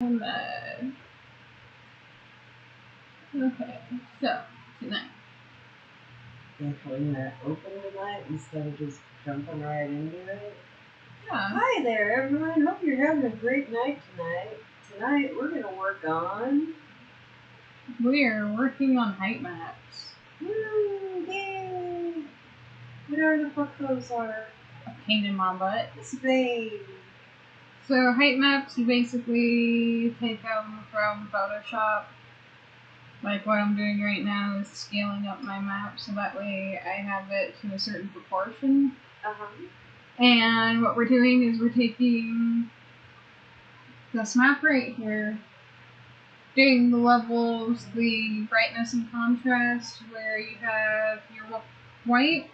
Okay, so tonight. Definitely that open tonight instead of just jumping right into it. Yeah. Hi there, everyone. Hope you're having a great night tonight. Tonight we're going to work on. We're working on height maps. Woo! Yay! Whatever the fuck those are. A pain in my butt. Spain. So height maps, you basically take them from Photoshop. Like what I'm doing right now is scaling up my map so that way I have it to a certain proportion. And what we're doing is we're taking this map right here, doing the levels, the brightness and contrast, where you have your white,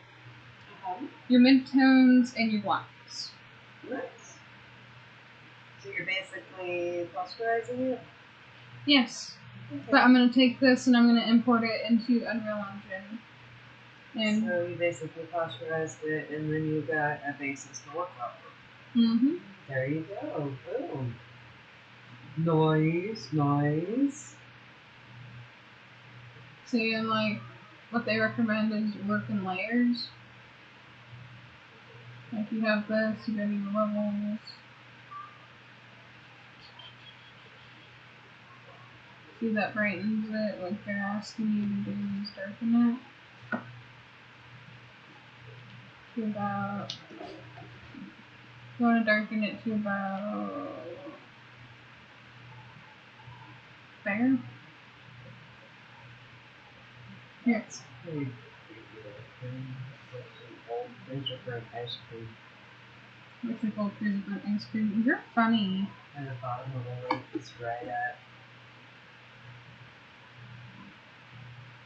your midtones, and your blacks. Nice. So you're basically posterizing it? Yes. Okay. But I'm going to take this and I'm going to import it into Unreal Engine. And so you basically posterized it and then you got a basis to work off of. Mm-hmm. There you go. Boom. Nice, nice. See, and like, what they recommend is work in layers. Like, you have this, you got your levels. See, that brightens it. Like, they're asking you to do is darken it. To about. You want to darken it to about. There. Yes. Pretty good. Gingerbread ice cream. Looks like old gingerbread ice cream. You're funny. And the bottom of the lake is right at.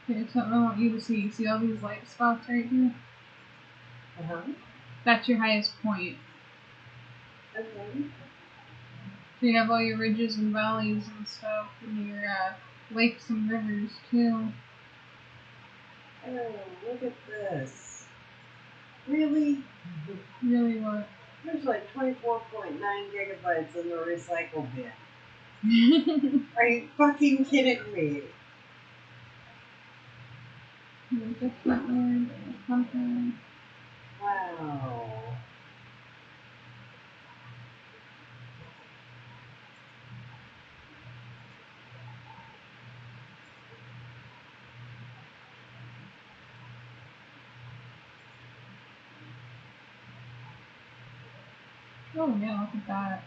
Here's something I want you to see. See all these light spots right here? That's your highest point. Okay. So you have all your ridges and valleys and stuff, and your lakes and rivers too. Oh, look at this. Really? Really what? There's like 24.9 gigabytes in the recycle bin. Are you fucking kidding me? Wow. Oh yeah, look at that.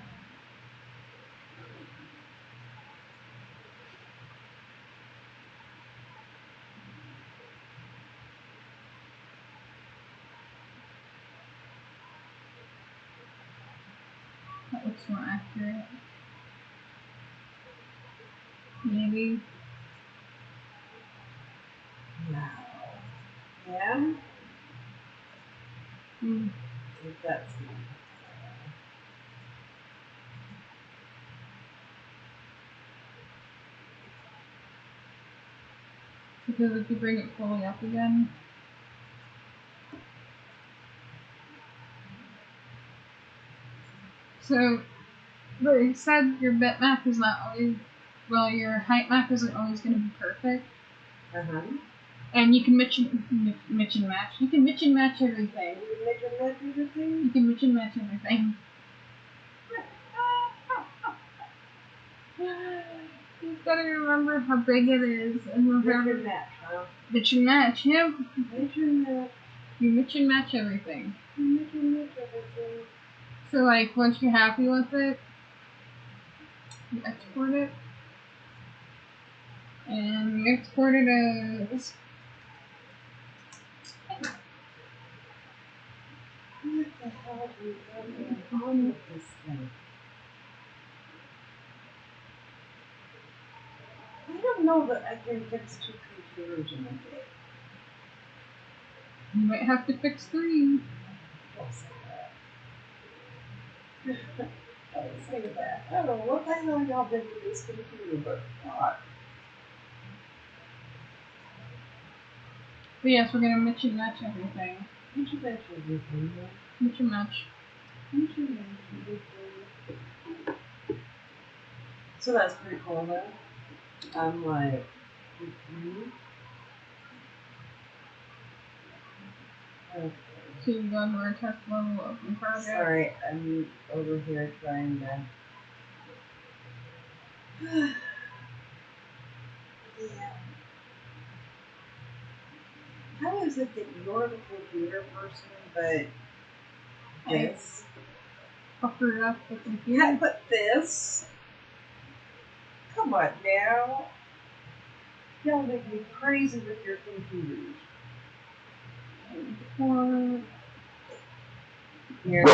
That looks more accurate. Maybe. Wow. Yeah? Mm. That's Because if you bring it fully up again. So, they said your bitmap is not always, well, your height map isn't always going to be perfect. And you can mix and match. You can mix and match everything. You can mix and match everything. You've got to remember how big it is and remember match, huh? Mix and match, yeah. Mix and match. You mix and match everything. Mix and match everything. So like once you're happy with it, you export it. And you export it as what the hell is going on with this thing? I don't know that I can fix 2 computers in a day. You might have to fix 3. Don't say that. Don't say that. I don't know what the hell y'all did with this computer, but God. But yes, we're gonna mix and match everything. Mix and match everything, yeah. Mix and match. Mix and match everything. So that's pretty cool, though. I'm like, okay. So you go into our test level open project. Sorry, I'm over here trying to. Yeah. How is it that you're the computer person, but this? Fucker up the Yeah, computer. but this? Come on now. Y'all make me crazy with your computers. Or Here.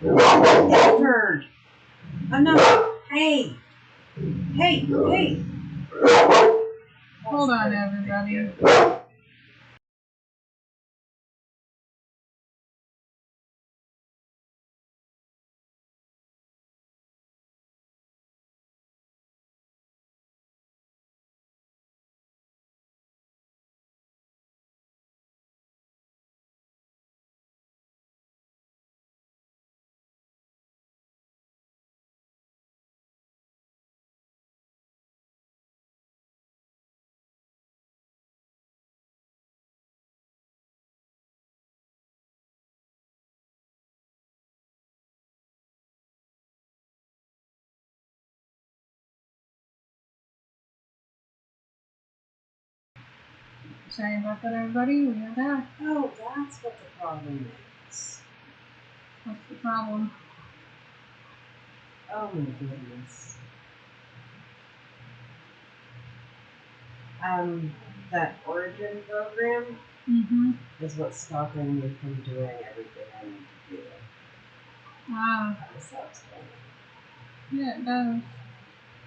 It's turned. Enough. Hey. Hey. Hey. hold on, everybody. Sorry about that, everybody. We are back. Oh, that's what the problem is. What's the problem? Oh my goodness. That Origin program is what's stopping me from doing everything I need to do. Ah, That sucks, don't yeah, it does. it?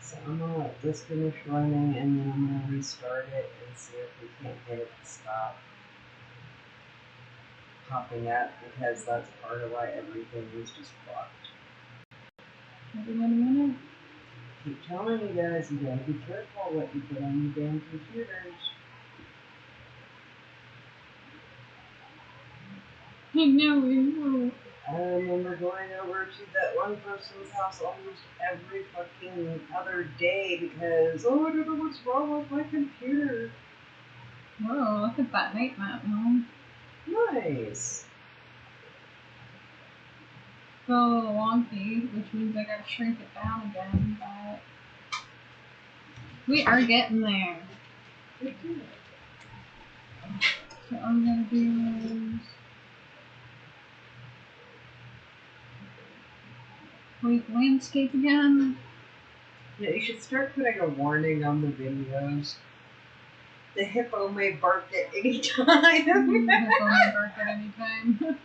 So I'm gonna let this finish running and then I'm gonna restart it and see if we can't get it to stop popping up because that's part of why everything is just blocked. Minute. Keep telling you guys, you gotta be careful what you put on your damn computers. I know, we know. I remember going over to that one person's house almost every fucking other day because, oh, I don't know what's wrong with my computer. Whoa, look at that night map, Mom. Nice. It's a little wonky, which means I gotta shrink it down again, but we are getting there. So all we gotta do is wait, landscape again. Yeah, you should start putting a warning on the videos. The hippo may bark at any time. Hippo may bark at any time.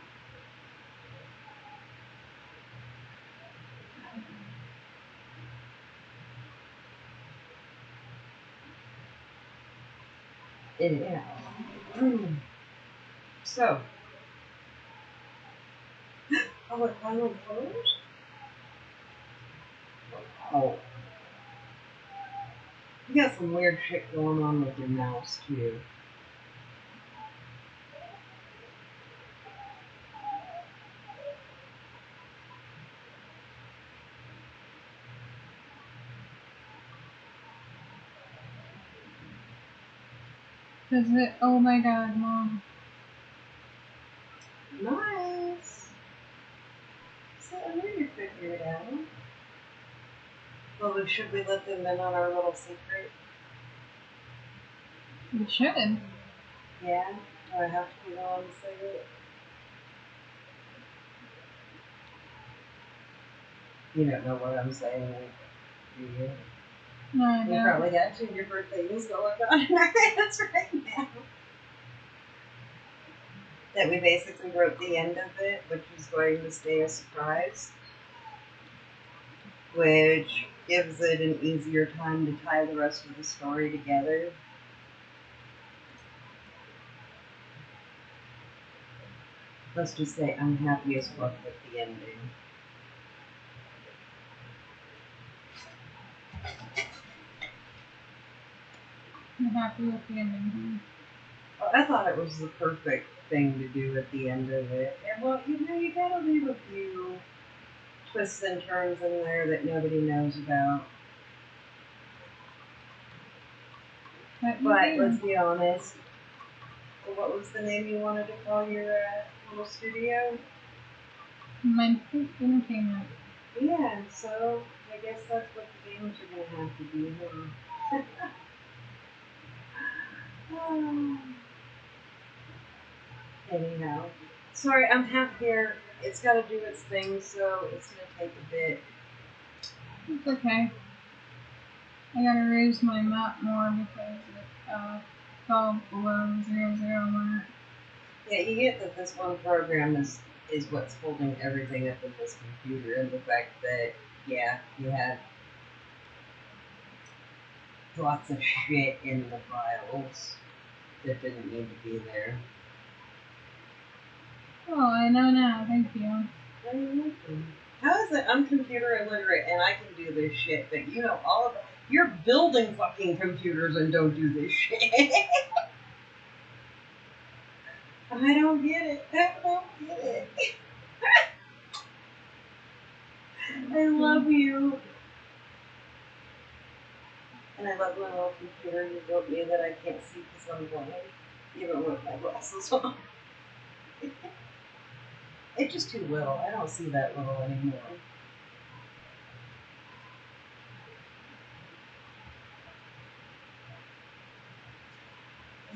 Yeah. So. Oh, it finally closed? Oh. You got some weird shit going on with your mouse, too. Does it? Oh my god, Mom. Nice. So I knew you'd figure it out. Well, should we let them in on our little secret? We should. Yeah? Do I have to be the one to say it? You don't know what I'm saying, do you? No, I We don't. probably got 2 different things going on in our heads right now. That we basically wrote the end of it, which is going to stay a surprise. Which gives it an easier time to tie the rest of the story together. Let's just say I'm happy as fuck with the ending. I'm happy with the ending. Well, I thought it was the perfect thing to do at the end of it. And well, you know, you gotta leave a few twists and turns in there that nobody knows about. But let's be honest. What was the name you wanted to call your little studio? Mindful Entertainment. Yeah, so I guess that's what the games are going to have to be. Anyhow. Sorry, I'm half here. It's got to do its thing, so it's going to take a bit. It's okay. I gotta raise my map more because it fell below 0 mark. Yeah, you get that this one program is what's holding everything up in this computer, and the fact that, yeah, you had lots of shit in the files that didn't need to be there. Oh, I know now. Thank you. How is it I'm computer illiterate and I can do this shit, but you know all of it? You're building fucking computers and don't do this shit. I don't get it. I don't get it. I love you. And I love my little computer you built me that I can't see because I'm blind, even with my glasses on. It's just too little. I don't see that little anymore.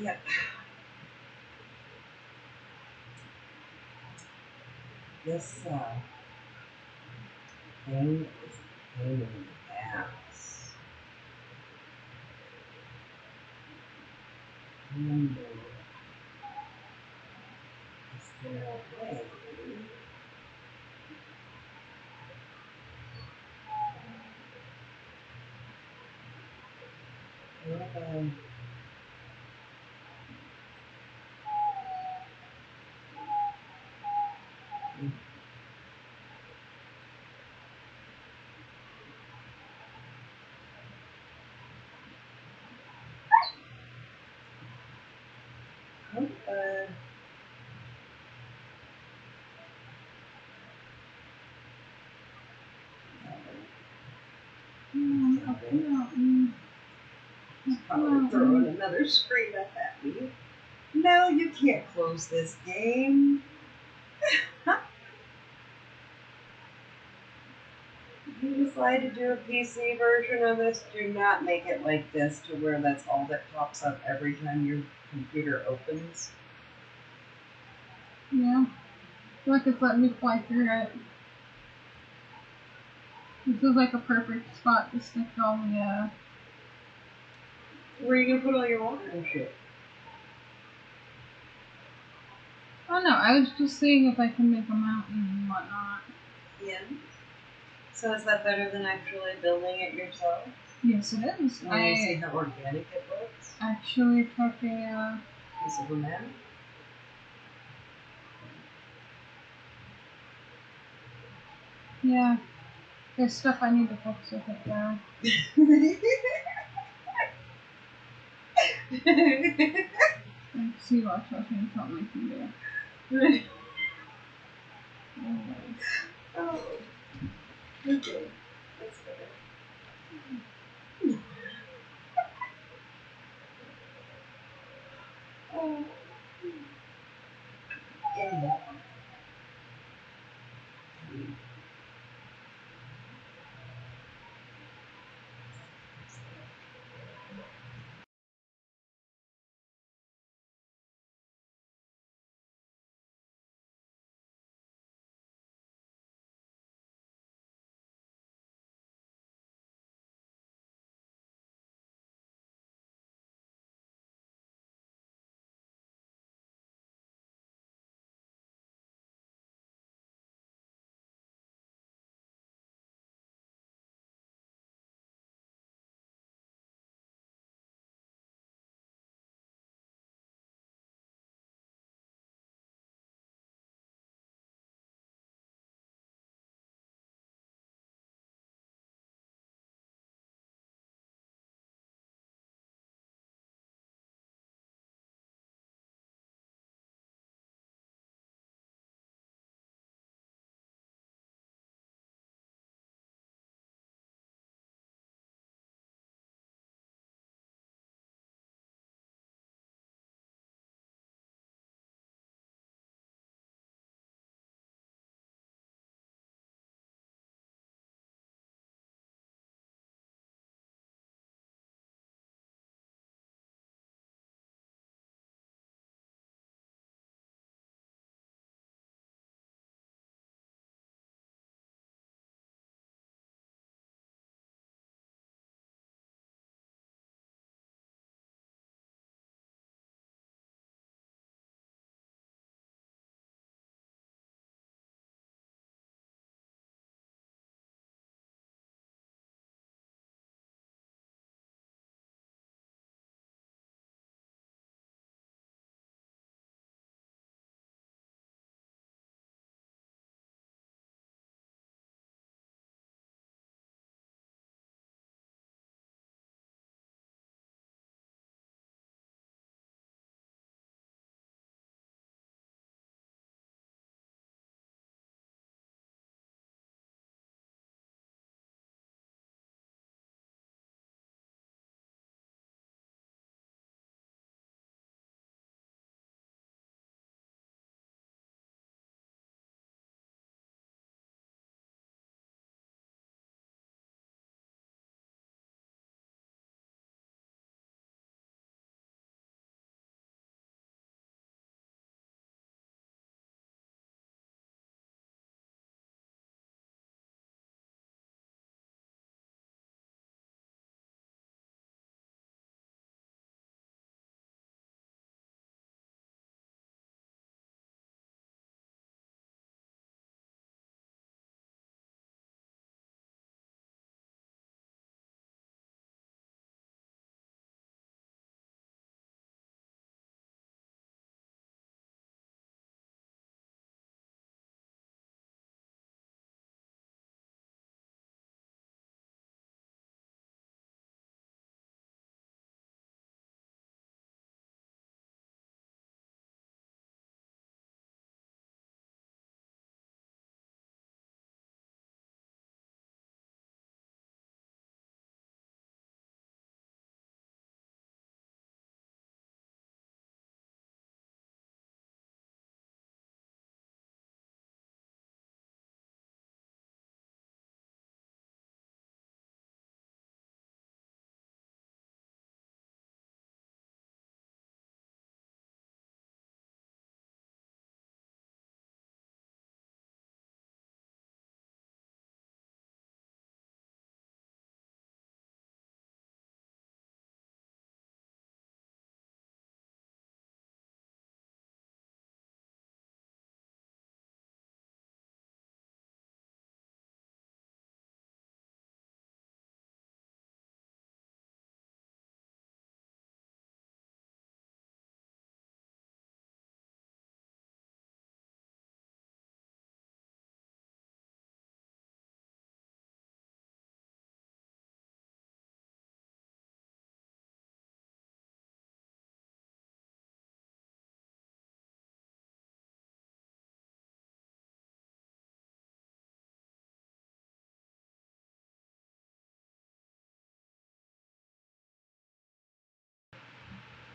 Yep. This thing is a pain in the ass. Is there a way? Probably throwing another screen up at me. No, you can't close this game. If you decide to do a PC version of this, do not make it like this to where that's all that pops up every time your computer opens. Yeah. Look, it's letting me fly through it. This is like a perfect spot to stick all the, Where are you gonna put all your water and shit? Oh no, I was just seeing if I can make a mountain and whatnot. Yeah. So is that better than actually building it yourself? Yes, it is. When you see how organic it looks? Actually took a, piece of a map? yeah. There's stuff I need to fix with it though. Let's see what I can something I can do. Oh, okay. That's better. Oh. Yeah.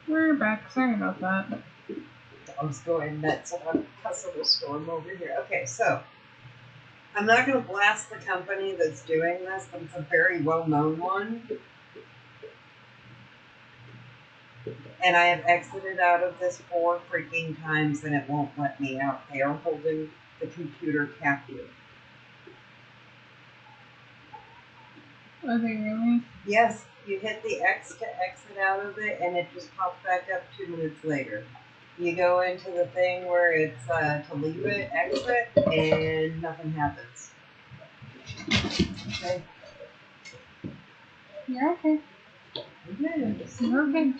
We're back. Sorry about that. Dog's going nuts at a customer storm over here. Okay, so I'm not going to blast the company that's doing this, but it's a very well-known one. And I have exited out of this 4 freaking times and it won't let me out. They are holding the computer captive. Are they really? Yes, you hit the X to exit out of it and it just pops back up 2 minutes later. You go into the thing where it's to leave it, exit, and nothing happens. Okay. You're okay. Yes. You're okay.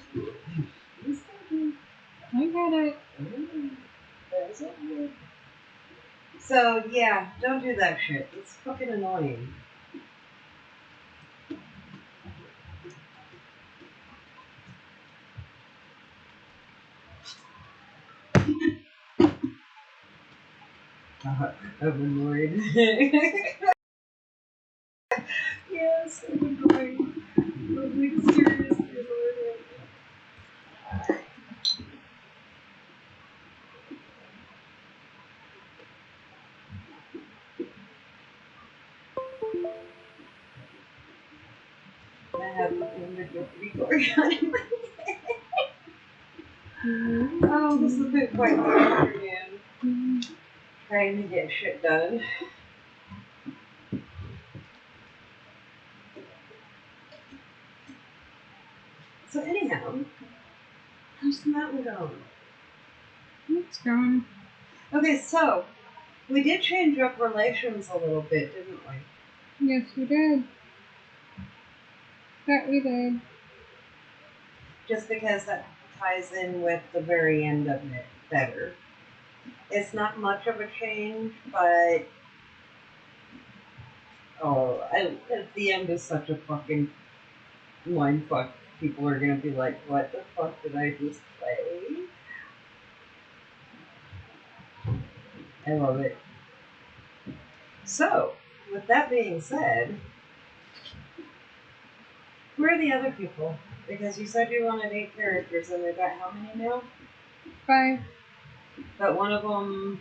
I get it. That's okay. So, yeah, don't do that shit. It's fucking annoying. I'm annoyed. Yes, I'm annoyed. I'm like seriously annoyed. I have nothing to go going on. Oh, this has been quite the afternoon. Trying to get shit done. So anyhow, how's the mountain going? It's going. Okay, so we did change up relations a little bit, didn't we? Yes, we did. That we did. Just because that ties in with the very end of it better. It's not much of a change, but at the end is such a fucking mindfuck. People are gonna be like, what the fuck did I just play? I love it. So, with that being said, who are the other people? Because you said you wanted 8 characters, and we've got how many now? 5. But one of them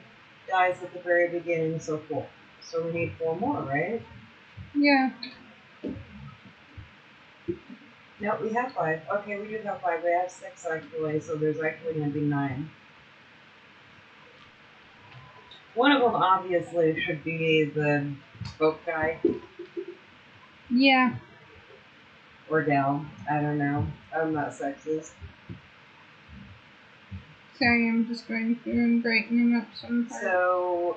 dies at the very beginning, so 4. So we need 4 more, right? Yeah. No, we have 5. Okay, we do have 5. We have 6 actually, so there's actually going to be 9. One of them obviously should be the boat guy. Yeah. Or gal. I don't know. I'm not sexist. Sorry, I'm just going through and brightening up some parts. So,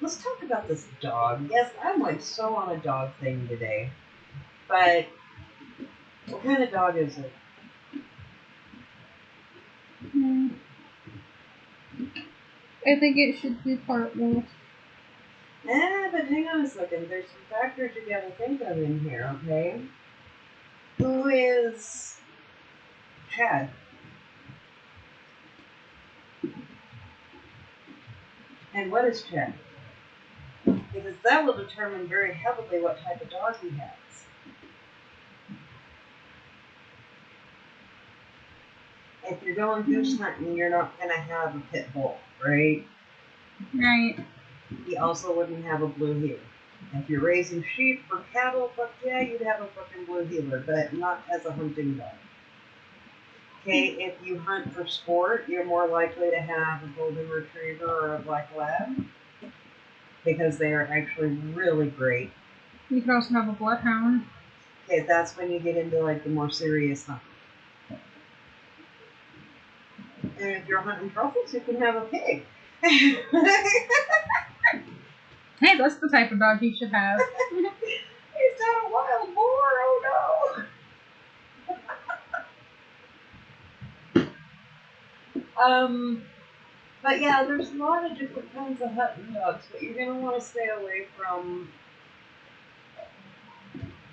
let's talk about this dog. Yes, I'm like so on a dog thing today. But what kind of dog is it? I think it should be part wolf. But hang on a second. There's some factors you gotta think of in here, okay? Who is Chad? And what is Chad? Because that will determine very heavily what type of dog he has. If you're going goose hunting, you're not gonna have a pit bull, right? Right. He also wouldn't have a blue heeler. If you're raising sheep for cattle, fuck yeah, you'd have a fucking blue heeler, but not as a hunting dog. Okay, if you hunt for sport, you're more likely to have a golden retriever or a black lab because they are actually really great. You could also have a bloodhound. Okay, that's when you get into like the more serious hunting. And if you're hunting truffles, you can have a pig. Hey, that's the type of dog you should have. Is that a wild boar? Oh no. But yeah, there's a lot of different kinds of hunting dogs, but you're gonna want to stay away from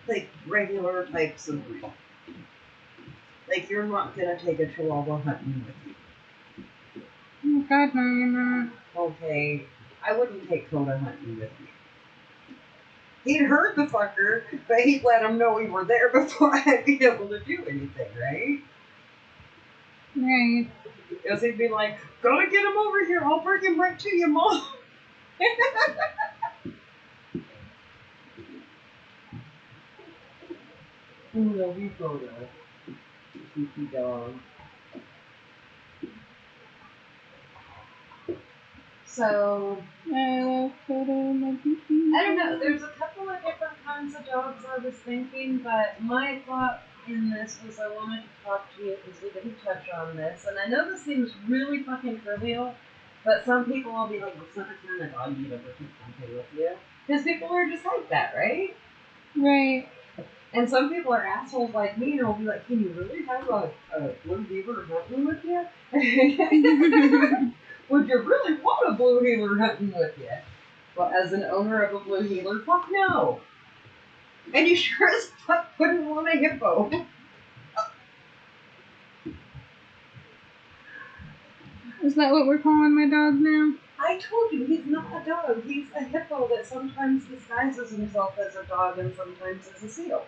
like regular types of breed. Like you're not gonna take a Chihuahua hunting with you. Oh, God, no, you're not. Okay, I wouldn't take Coda hunting with me. He'd heard the fucker, but he'd let him know we were there before I'd be able to do anything, right? Right. Because he'd be like, "Gotta get him over here. I'll bring him right to you, Mom." Oh, no, we go there. Kiki dog. So, I love photo of my baby. I don't know. There's a couple of different kinds of dogs I was thinking, but my thought in this was I wanted to talk to you because we didn't touch on this. And I know this seems really fucking trivial, but some people will be like, "What's not the kind of dog you'd ever take hunting with you?" Because people are just like that, right? Right. And some people are assholes like me and will be like, "Can you really have a blue heeler hunting with you? Would you really want a blue heeler hunting with you?" Well, as an owner of a blue heeler, fuck no. And you sure as fuck wouldn't want a hippo. Is that what we're calling my dog now? I told you, he's not a dog. He's a hippo that sometimes disguises himself as a dog and sometimes as a seal.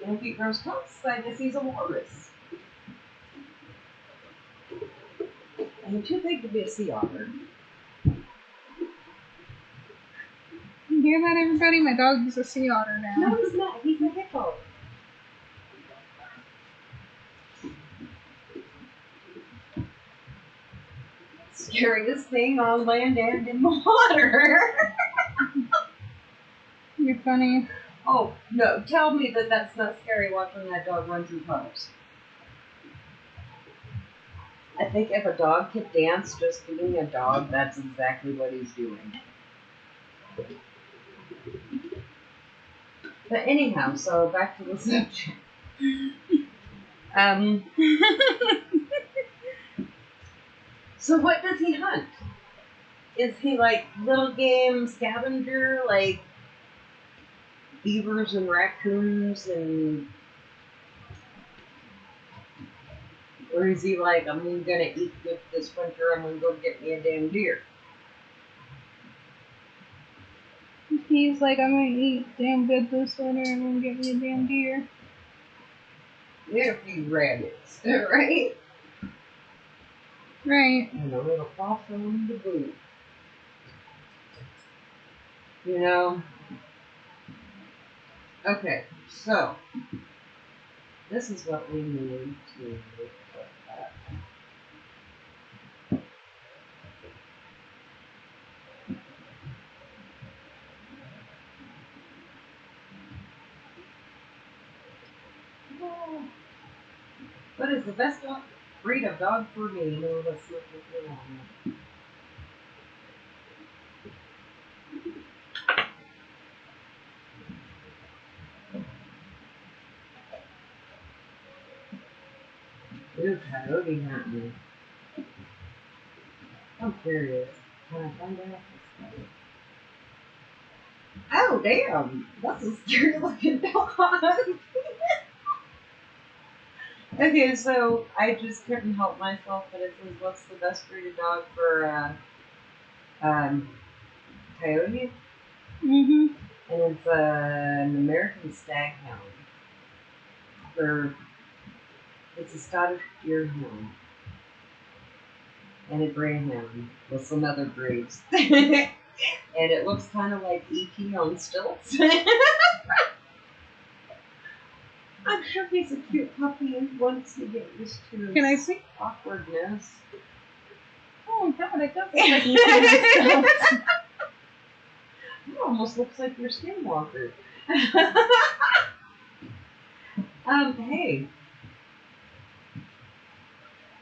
And if he grows tusks, I guess he's a walrus. And he's too big to be a sea otter. You hear that, everybody? My dog is a sea otter now. No, he's not. He's a hippo. Scariest thing on land and in the water. You're funny. Oh, no. Tell me that that's not scary watching that dog run through puddles. I think if a dog could dance just being a dog, that's exactly what he's doing. But anyhow, so back to the subject. So what does he hunt? Is he like little game scavenger, like beavers and raccoons and... Or is he like, "I'm gonna eat good this winter, I'm gonna go get me a damn deer"? He's like, I'm gonna eat damn good this winter and I'm gonna get me a damn deer. They're a few rabbits, right? Right. And a little possum the boot. You know? Okay, so this is what we need to look at. What is the best breed of dog for me? No, that's not what we want. Ooh, coyote hunting. I'm curious. Can I find out? Oh, damn! That's a scary looking dog. Okay, so I just couldn't help myself, but it says, "What's the best breed of dog for coyote?" Mm-hmm. And it's an American staghound. It's a Scottish deerhound and a greyhound with some other breeds. And it looks kind of like E.T. on stilts. I'm sure he's a cute puppy once you get used to his Can I see? awkwardness. Oh god, it does look like E.T. It almost looks like your skinwalker. Hey.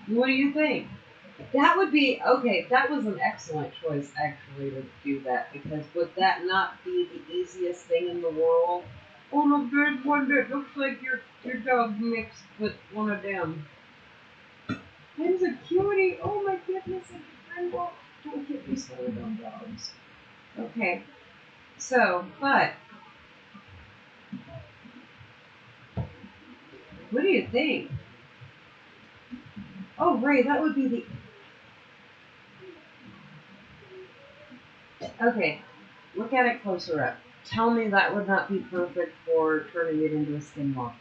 What do you think? That would be, okay, that was an excellent choice actually to do that, because would that not be the easiest thing in the world? Oh look, there's one that looks like your dog mixed with one of them. There's a cutie. Oh my goodness, it's a brindle. Don't get me started on dogs. Okay, so, but what do you think? Oh, Ray, that would be the. Okay, look at it closer up. Tell me that would not be perfect for turning it into a skinwalker.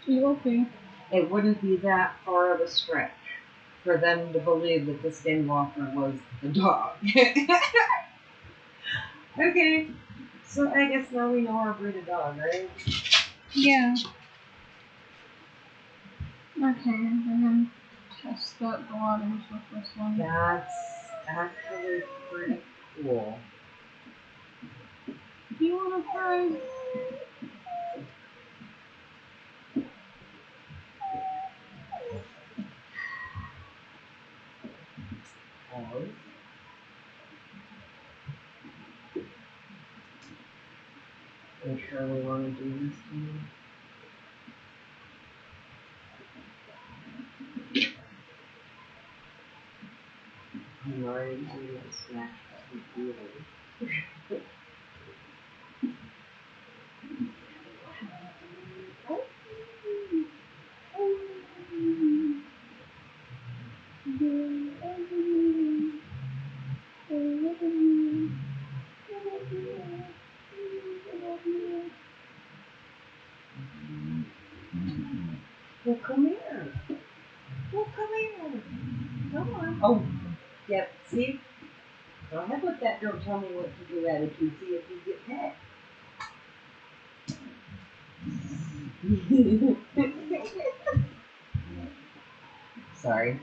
You okay? It wouldn't be that far of a stretch for them to believe that the skinwalker was the dog. Okay, so I guess now we know our breed of dog, right? Yeah. Okay, I'm gonna test out the waters with this one. That's actually pretty cool. Do you wanna try? Oh. Are you sure we want to do this to you? I'm already doing a smash that computer. Well, come here. Well, come here. Come on. Oh, yep. See? Don't have with that don't tell me what to do attitude. See if you get pet. Sorry.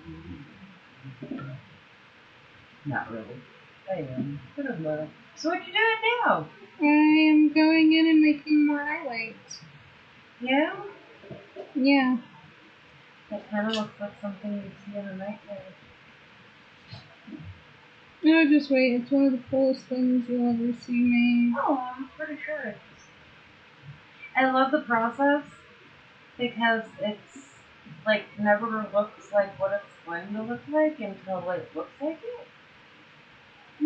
Not really. I am. Could have not. So what you doing now? I am going in and making more highlights. Yeah? Yeah. That kind of looks like something you see in a nightmare. No, just wait. It's one of the coolest things you'll ever see made. Oh, I'm pretty sure it is. I love the process because it's like never looks like what it's going to look like until it looks like it.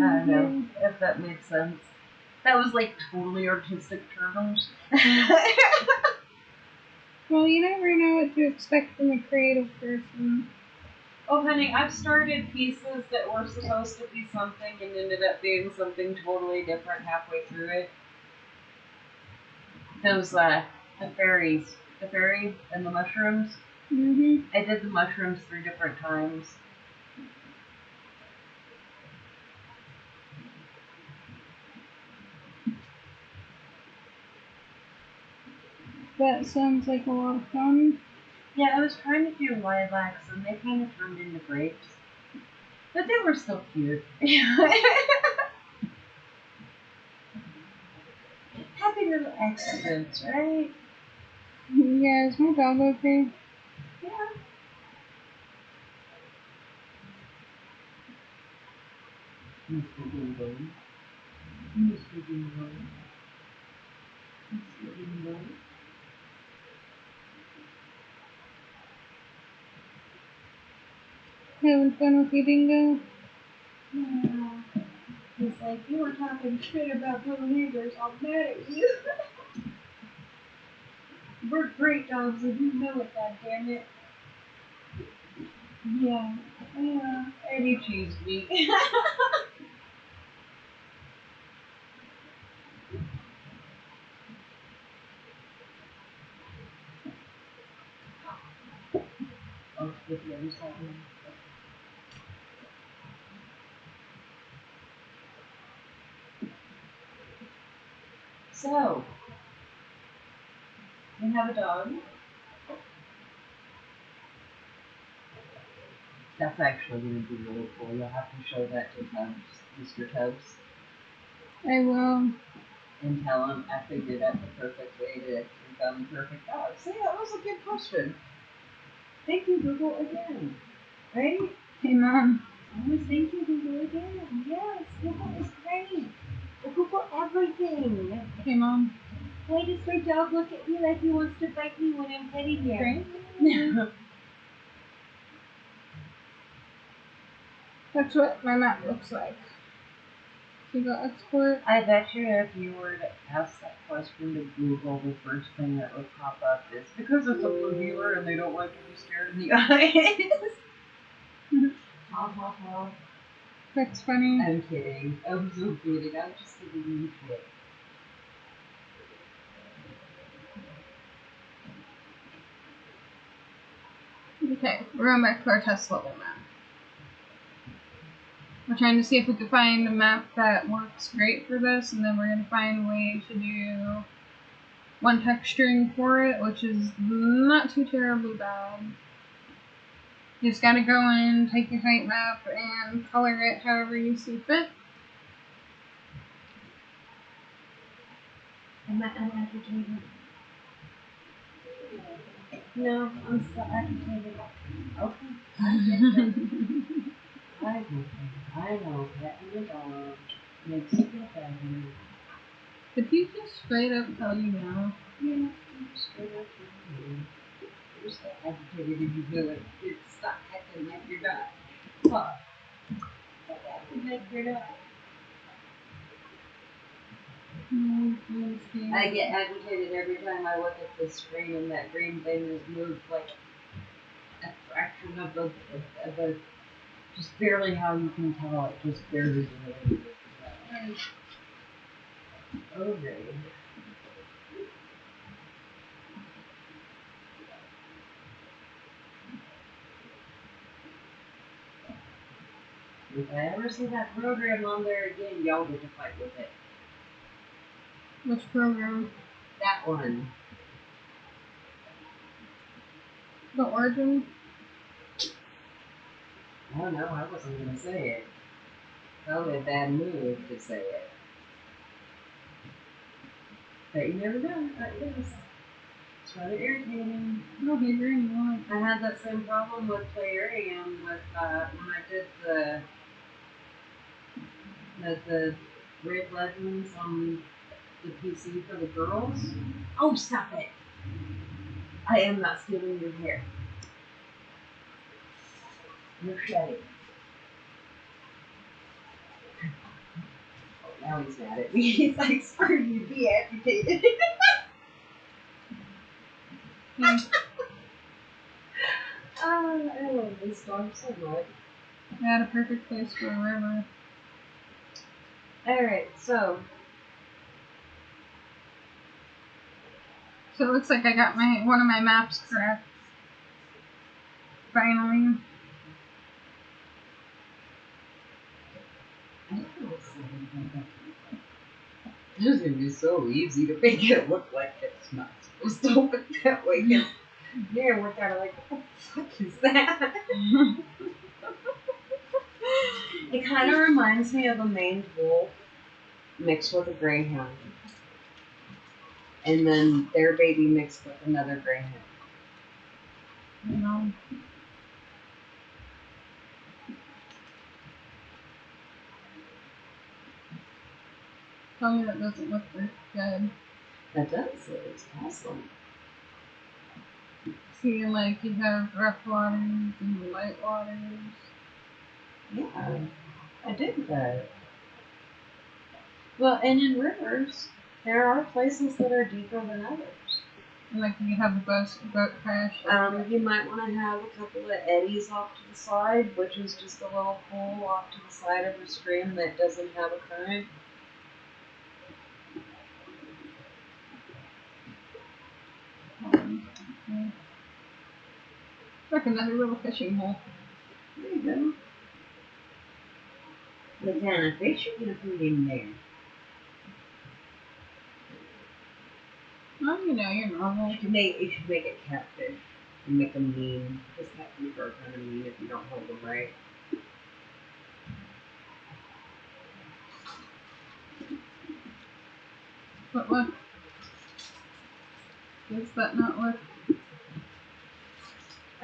I don't know if that makes sense. That was like totally artistic terms. Well, you never know what to expect from a creative person. Oh, honey, I've started pieces that were supposed to be something and ended up being something totally different halfway through it. Those, the fairy and the mushrooms. Mm-hmm. I did the mushrooms 3 different times. That sounds like a lot of fun. Yeah, I was trying to do lilacs and they kind of turned into grapes. But they were still cute. Happy little accidents, right? Yeah, is my dog okay? Yeah. Mr. Dingo. Mr. Dingo. Mr. Dingo. Having fun with you, Dingo? Yeah. He's like, you were talking shit about little neighbors. I'm mad at you. We're great dogs and you know it, goddammit. Yeah. Yeah. And you choose me. Oh, with the other side. So, we have a dog. That's actually going to be really cool. You'll have to show that to Tubbs, Mr. Tubbs, I will. and tell him I figured out the perfect way to become the perfect dog. See, that was a good question. Thank you, Google, again. Right? Hey, Mom. Always thank you, Google, again. Yes, Google is great. Google everything. Hey, Mom. Why does my dog look at me like he wants to bite me when I'm petting him? Great. That's what my map looks like. to go export. I bet you if you were to ask that question to Google, the first thing that would pop up is because it's a blue healer and they don't like to be stared in the eyes. Ha ha ha. That's funny. I'm kidding. I'm so kidding. I'm just giving you shit. Okay, we're going back to our test level map. We're trying to see if we can find a map that works great for this, and then we're going to find a way to do one texturing for it, which is not too terribly bad. You just gotta go in, take your height map, and color it however you see fit. Am I unagitated? No, I'm still agitated. Okay. I know. Petting the dog makes you feel better. Did he just straight up tell you no? Yeah, I'm straight up telling you. You're so agitated if you do it. It's stop acting like you're not. Stop. Stop acting like you're not. I get agitated every time I look at the screen and that green thing is moved like a fraction of a just barely how you can tell it just barely moved. Okay. If I ever see that program on there again, y'all get to fight with it. Which program? That one. The Origin? Oh no, I wasn't gonna say it. Probably a bad move to say it. But you never know. It is. It's rather irritating. No, he really won't. I had that same problem with Playarium with when I did the Raid Legends on the PC for the girls. Oh, stop it! I am not stealing your hair. You're shedding. Oh, now he's mad at me. He's like, screw you, be agitated. I love this dog so much. I had a perfect place for a river. Alright, so So it looks like I got one of my maps correct. Finally. This is gonna be so easy to make it look like it's not supposed to look that way. Cause yeah, we're kind of like, what the fuck is that? It kind of reminds me of a maned wolf mixed with a greyhound, and then their baby mixed with another greyhound. You know. Tell me that doesn't look very good. That does. It's awesome. See, like, you have rough waters and light waters. Yeah, I dig that. Well, and in rivers, there are places that are deeper than others. And, like, you have a boat crash. You might want to have a couple of eddies off to the side, which is just a little pool off to the side of a stream that doesn't have a current. Like another little fishing hole. There you go. The kind of fish you're going to put in there. Well, you know, you're normal. You should make it catfish. And make them mean. Because catfish are kind of mean if you don't hold them right. But look. Does that not look?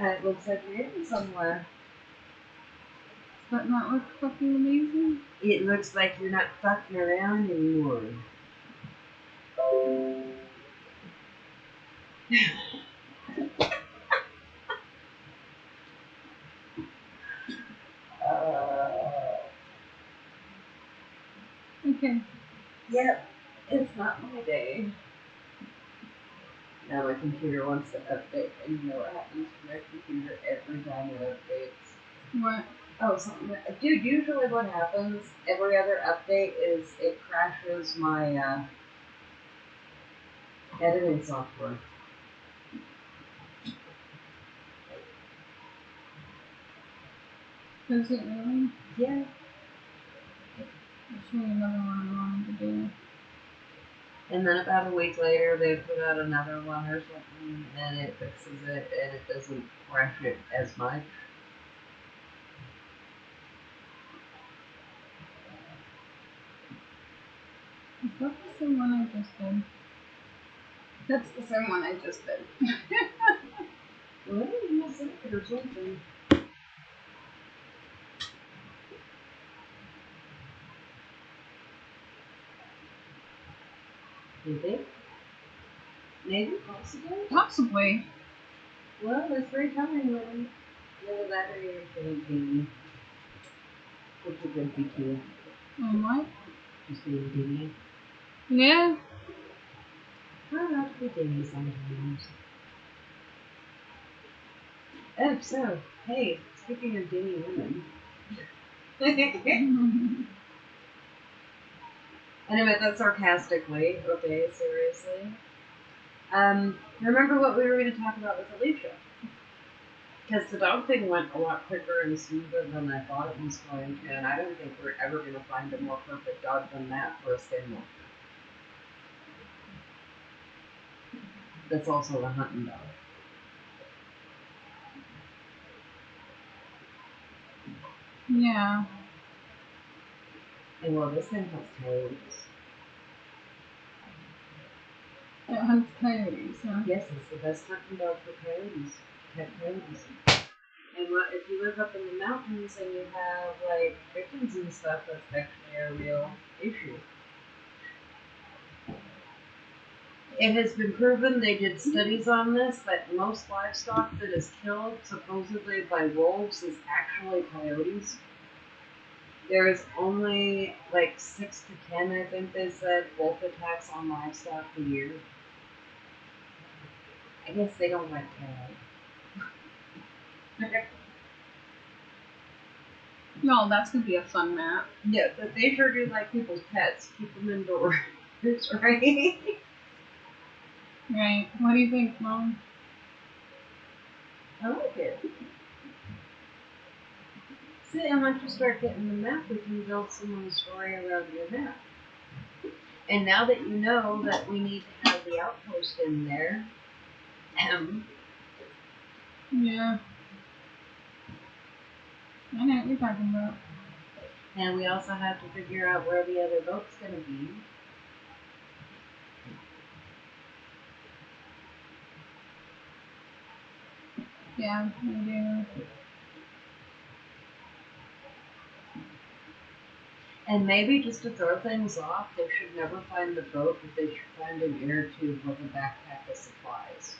It looks like you're in somewhere. Does that not look fucking amazing? It looks like you're not fucking around anymore. computer wants to update, and you know what happens to my computer every time it updates? What? Oh, something. Dude, usually what happens every other update is it crashes my editing software. Does it really? Yeah. That's really another one I wanted to do. And then about a week later, they put out another one or something, and it fixes it, and it doesn't crash it as much. Is that the same one I just did? That's the same one I just did. Well, you must have it or something. You think? Maybe, possibly. Possibly. Well, it's very telling when either that or you're getting dingy. Which would good be too. What? Just being dingy. Yeah. Well, not to be dingy sometimes. Oh, so, hey, speaking of dingy women. Anyway, that's sarcastically. Okay, seriously. Remember what we were going to talk about with Alicia? Because the dog thing went a lot quicker and smoother than I thought it was going to, and I don't think we're ever going to find a more perfect dog than that for a skinwalker. That's also a hunting dog. Yeah. And well, this thing has coyotes. It hunts coyotes, huh? Yes, it's the best hunting dog for coyotes. Pet coyotes. And what if you live up in the mountains and you have like chickens and stuff? That's actually a real issue. It has been proven, they did studies on this, that most livestock that is killed supposedly by wolves is actually coyotes. There is only like 6 to 10, I think they said, wolf attacks on livestock a year. I guess they don't like cows. No, that's gonna be a fun map. Yeah, but they sure do like people's pets. Keep them indoors, right? Right. What do you think, Mom? I like it. See, and once you start getting the map, we can build someone's story around your map. And now that you know that we need to have the outpost in there, Yeah. I know what you're talking about. and we also have to figure out where the other boat's going to be. Yeah, we do. And maybe just to throw things off, they should never find the boat, but they should find an inner tube with a backpack of supplies.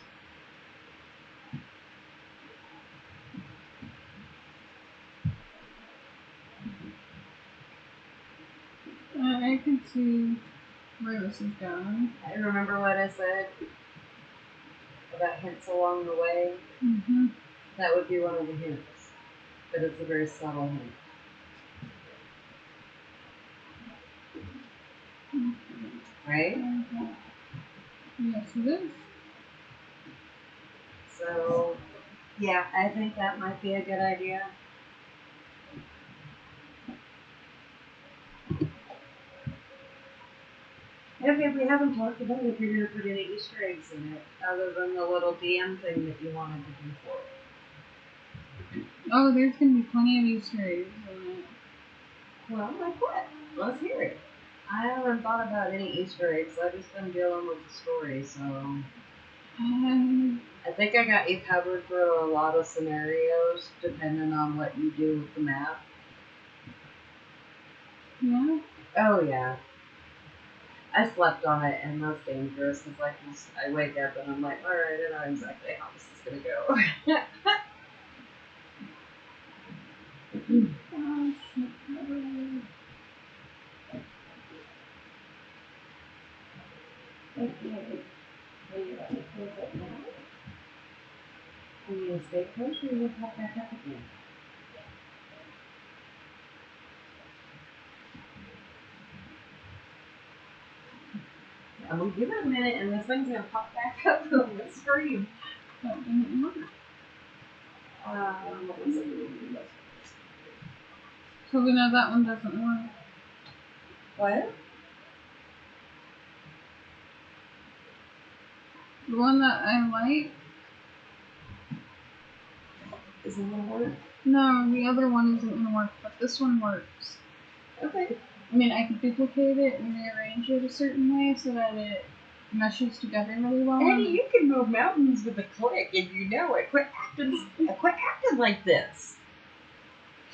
I can see where this is going. I remember what I said about hints along the way. Mm-hmm. That would be one of the hints, but it's a very subtle hint. Right? Yes, it is. So, yeah, I think that might be a good idea. Okay, we haven't talked about if you're going to put any Easter eggs in it, other than the little DM thing that you wanted to do for it. Oh, there's gonna be plenty of Easter eggs in it. Well, like what? Let's hear it. I haven't thought about any Easter eggs. I've just been dealing with the story, so I think I got you covered for a lot of scenarios, depending on what you do with the map. Yeah. Oh yeah, I slept on it, and that's dangerous because I wake up and I'm like, all right, I know exactly how this is gonna go. Oh, shit. Okay. Are you ready to close it now? Will you stay close or will you pop back up again? I'm gonna give it a minute and this thing's gonna pop back up on the screen. That didn't work. What was it? So we know that one doesn't work. What? The one that I like? Isn't gonna work? No, the other one isn't gonna work, but this one works. Okay. I mean, I could duplicate it and rearrange it a certain way so that it meshes together really well. Eddie, you can move mountains with a click, and you know it. Quit acting like this.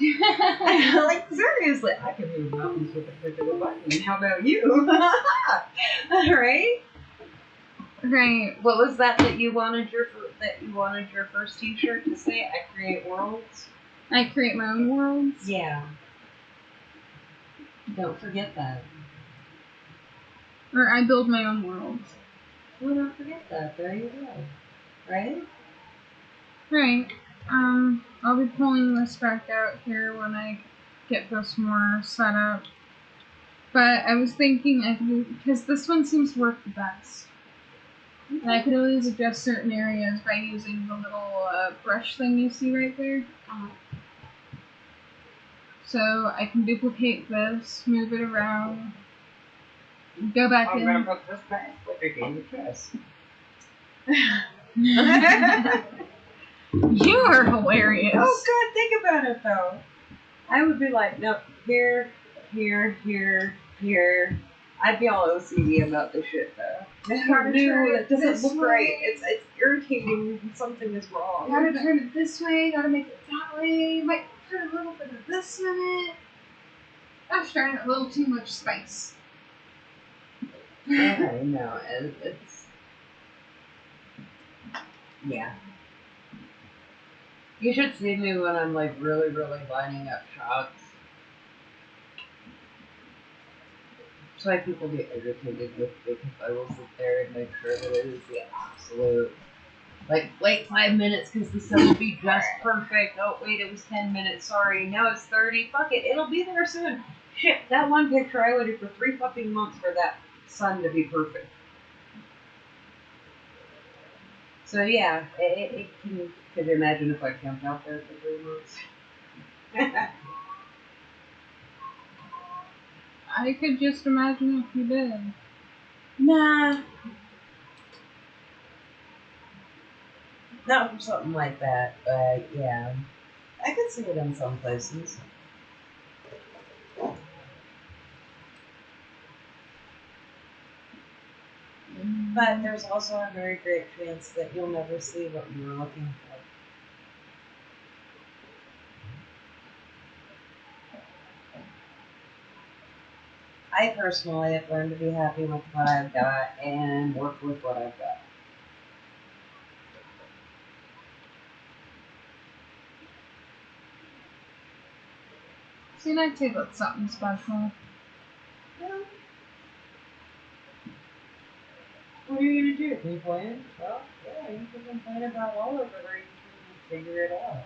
Like, seriously, I can move mountains with a click of a button. How about you? Right? Right. What was that you wanted your first T-shirt to say? I create worlds. I create my own worlds. Yeah. Don't forget that. Or I build my own worlds. Well, don't forget that. There you go. Right? Right. I'll be pulling this back out here when I get this more set up. But I was thinking I could, because this one seems to work the best. And I could always adjust certain areas by using the little brush thing you see right there. So I can duplicate this, move it around, go back I'm in. gonna put this back with a game of chess. You are hilarious. Oh, God, think about it, though. I would be like, no, here, here, here, here. I'd be all OCD about this shit, though. Gotta No, turn that it doesn't this look way. right. It's irritating when something is wrong. Gotta turn it this way, gotta make it that way, might put a little bit of this in it. That's trying a little too much spice. I know, and it's... Yeah. You should see me when I'm, like, really, really lining up shots. That's why people get irritated with me, because I will sit there and make sure that it is the absolute... Like, wait 5 minutes because the sun will be just perfect. Oh, wait, it was 10 minutes. Sorry, now it's 30. Fuck it, it'll be there soon. Shit, that one picture I waited for 3 fucking months for that sun to be perfect. So yeah, it can... Could you imagine if I camped out there for 3 months? I could just imagine if you did. Nah. Not for something like that, but yeah. I could see it in some places. But there's also a very great chance that you'll never see what you were looking for. I personally have learned to be happy with what I've got and work with what I've got. See, I'd say that's something special. Yeah. What are you gonna do? Complain? Well, yeah, you can complain about all of it, or you can figure it out.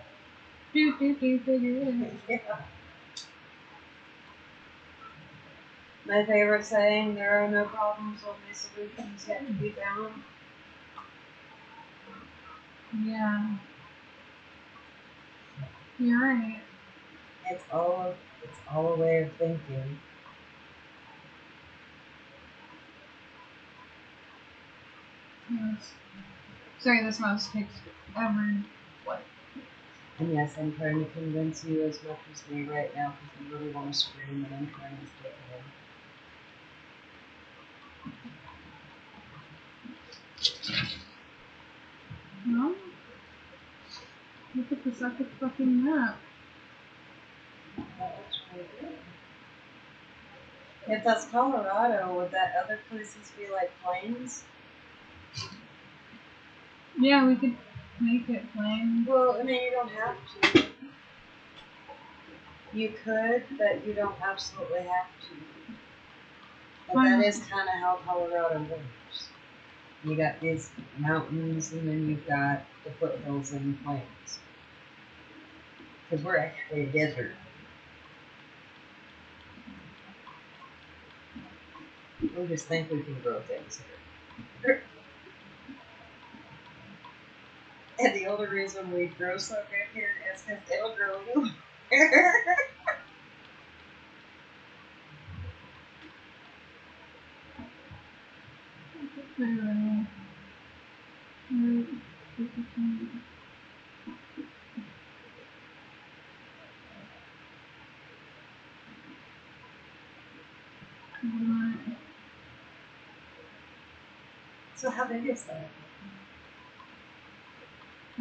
Figure it out. Yeah. My favorite saying: "There are no problems, only solutions yet to be found." Yeah. You're right. It's all a way of thinking. Yes. Sorry, this mouse takes forever. What? And yes, I'm trying to convince you as much as me right now because I really want to scream and I'm trying to stay calm. No? Look at this epic fucking map. That looks really good. If that's Colorado, would that other places be like plains? Yeah, we could make it plain. Well, I mean, you don't have to. You could, but you don't absolutely have to. But that is kind of how Colorado works. You got these mountains, and then you've got the foothills and the plains. Because we're actually a desert. We just think we can grow things here. And the only reason we grow so good here is because it'll grow anywhere. So how big is that?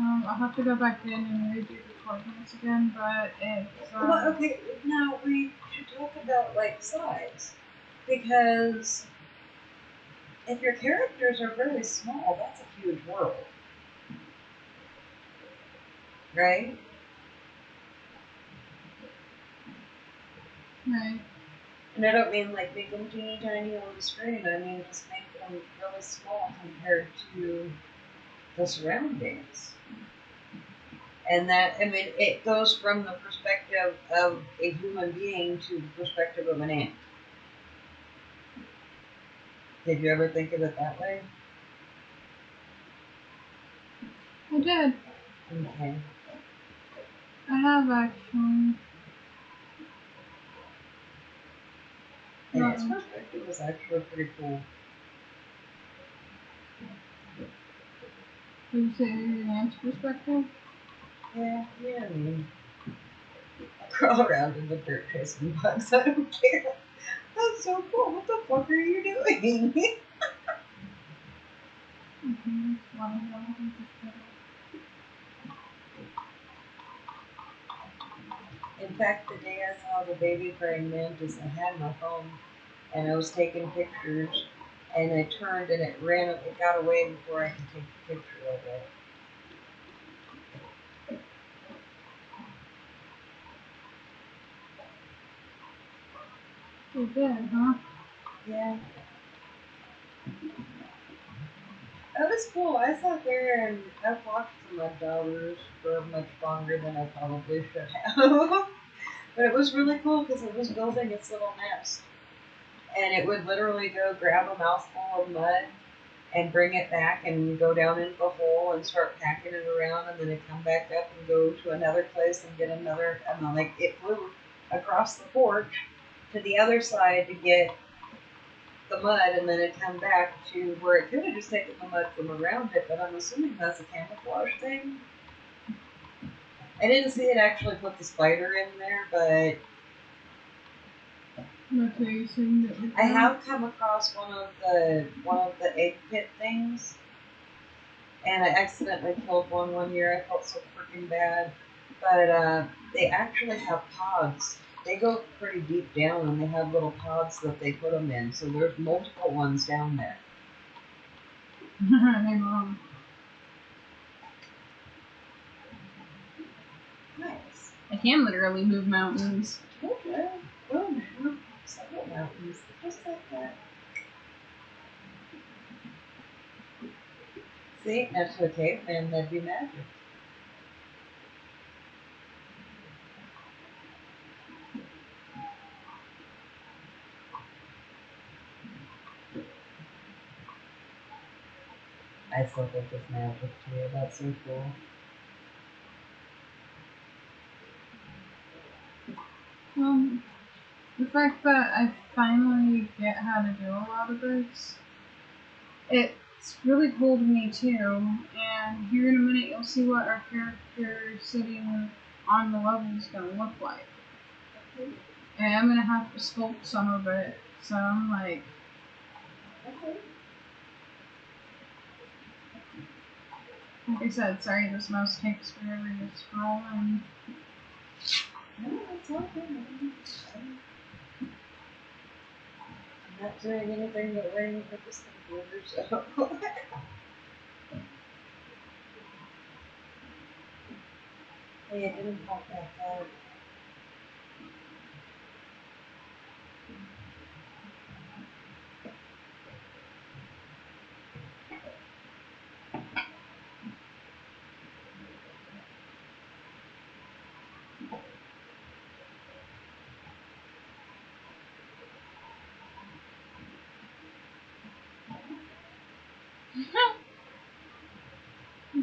I'll have to go back in and redo the coordinates again, but it's Well, okay, now we should talk about like size. Because if your characters are really small, that's a huge world. Right? right. And I don't mean like make them teeny tiny on the screen. I mean just make them really small compared to the surroundings. And that, I mean, it goes from the perspective of a human being to the perspective of an ant. Did you ever think of it that way? I did. Okay. I have actually. And its perspective was actually pretty cool. Did you say an ant's perspective? Yeah, I mean, I crawl around in the dirt chasing bugs. I don't care. That's so cool. What the fuck are you doing? In fact, the day I saw the baby praying mantis, I had my phone and I was taking pictures, and I turned and it got away before I could take a picture of it. You did, huh? Yeah. That was cool. I sat there and I watched the mud daubers for much longer than I probably should have. But it was really cool because it was building its little nest. And it would literally go grab a mouthful of mud and bring it back and go down into the hole and start packing it around, and then it'd come back up and go to another place and get another. And then like it flew across the porch to the other side to get the mud, and then it'd come back to where it could have just taken the mud from around it, but I'm assuming that's a camouflage thing. I didn't see it actually put the spider in there, but I have come across one of the egg pit things, and I accidentally killed one year. I felt so freaking bad, but they actually have pods. They go pretty deep down, and they have little pods that they put them in. So there's multiple ones down there. Hey, Mom. Nice. I can literally move mountains. Okay. Well, move several mountains just like that. See, now to a caveman, that'd be magic. I still think it's magic too. That's so cool. The fact that I finally get how to do a lot of this, it's really cool to me too. And here in a minute, you'll see what our character sitting on the level is going to look like. And I'm going to have to sculpt some of it. So I'm like, like I said, sorry, this mouse takes forever to scroll and. No, it's all good. I'm not doing anything but waiting for this computer, so. Hey, it didn't pop back out.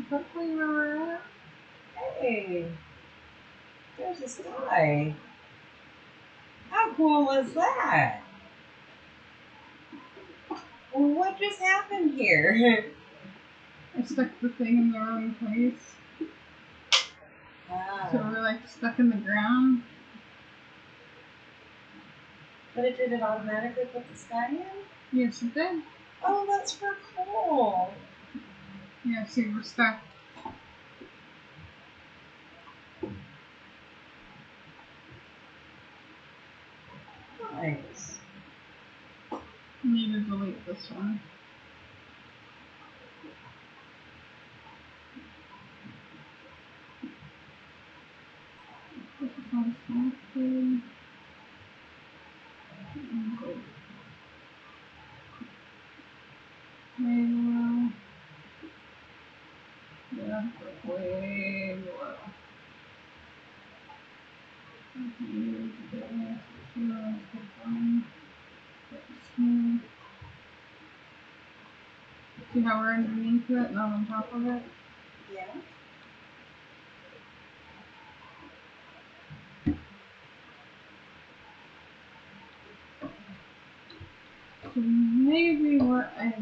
Hopefully where we're at. Hey, there's a sky. How cool is that? Well, what just happened here? I stuck the thing in the wrong place. So Ah, we're like stuck in the ground. but did it automatically put the sky in? Yes, it did. Oh, that's for cool. Yeah, see, we're stuck. Nice. Need to delete this one. This is all selected. Way below. Yeah, way below. See how we're underneath it, not on top of it? Yeah. So maybe what I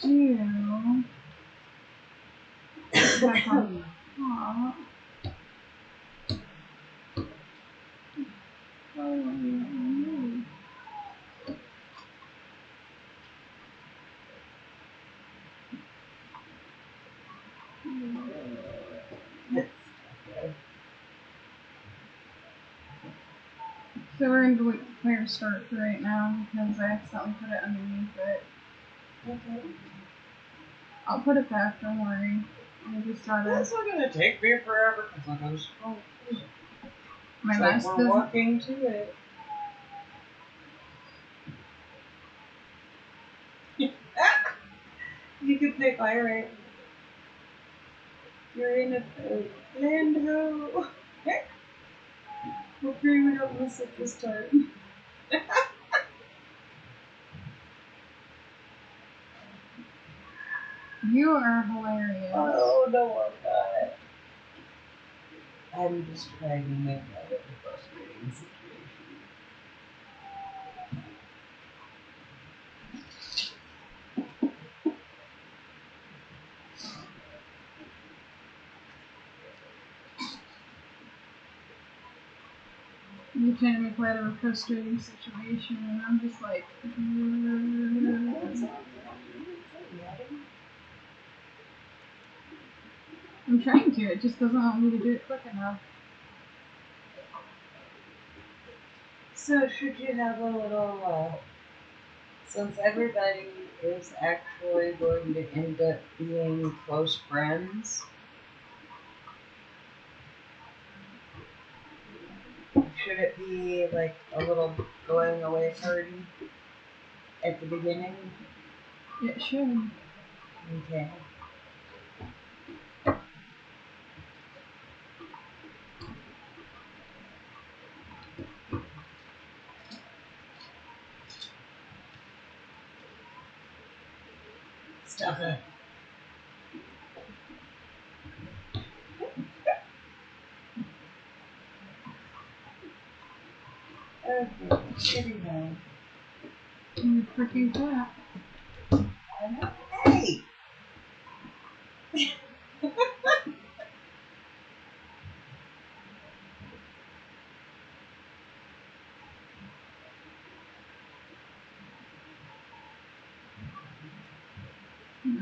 do back on top. Oh, yeah. So we're going to delete the player start for right now because I accidentally put it underneath it. Okay. I'll put it back, don't worry. I just gotta. That's not gonna take me forever because I'm gonna scroll. My It's mouse like we're doesn't. walking to it. You can play pirate. You're in a land ho. Hopefully we don't miss it this time. You are hilarious. Oh no, I'm not. I'm just trying to make that a frustrating situation. You're trying to make light of a frustrating situation, and I'm just like. I'm trying to, it just doesn't want me to do it quick enough. So should you have a little, since everybody is actually going to end up being close friends, should it be like a little going away party at the beginning? It should. Okay. Stop it. Okay, anyhow. You freaking crap. Hey!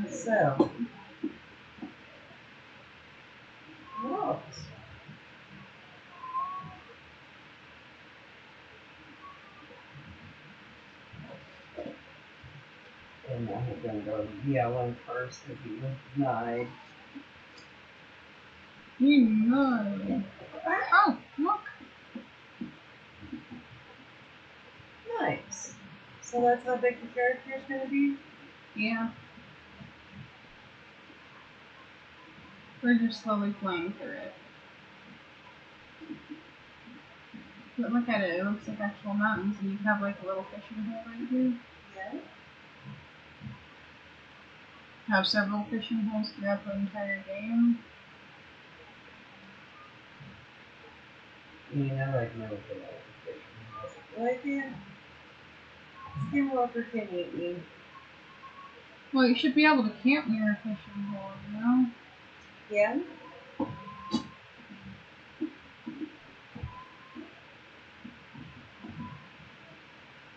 So, what else? And I was gonna go yellow first if he was denied. You know. Oh, look. Nice. So that's how big the character is gonna be? Yeah. We're just slowly flying through it. But look at it, it looks like actual mountains, and you have like a little fishing hole right here. Yeah. have several fishing holes throughout the entire game. You know, I'd never been able to fish in the house. Well, I can't. Skinwalker can eat me. Well, you should be able to camp near a fishing hole, you know? Yeah?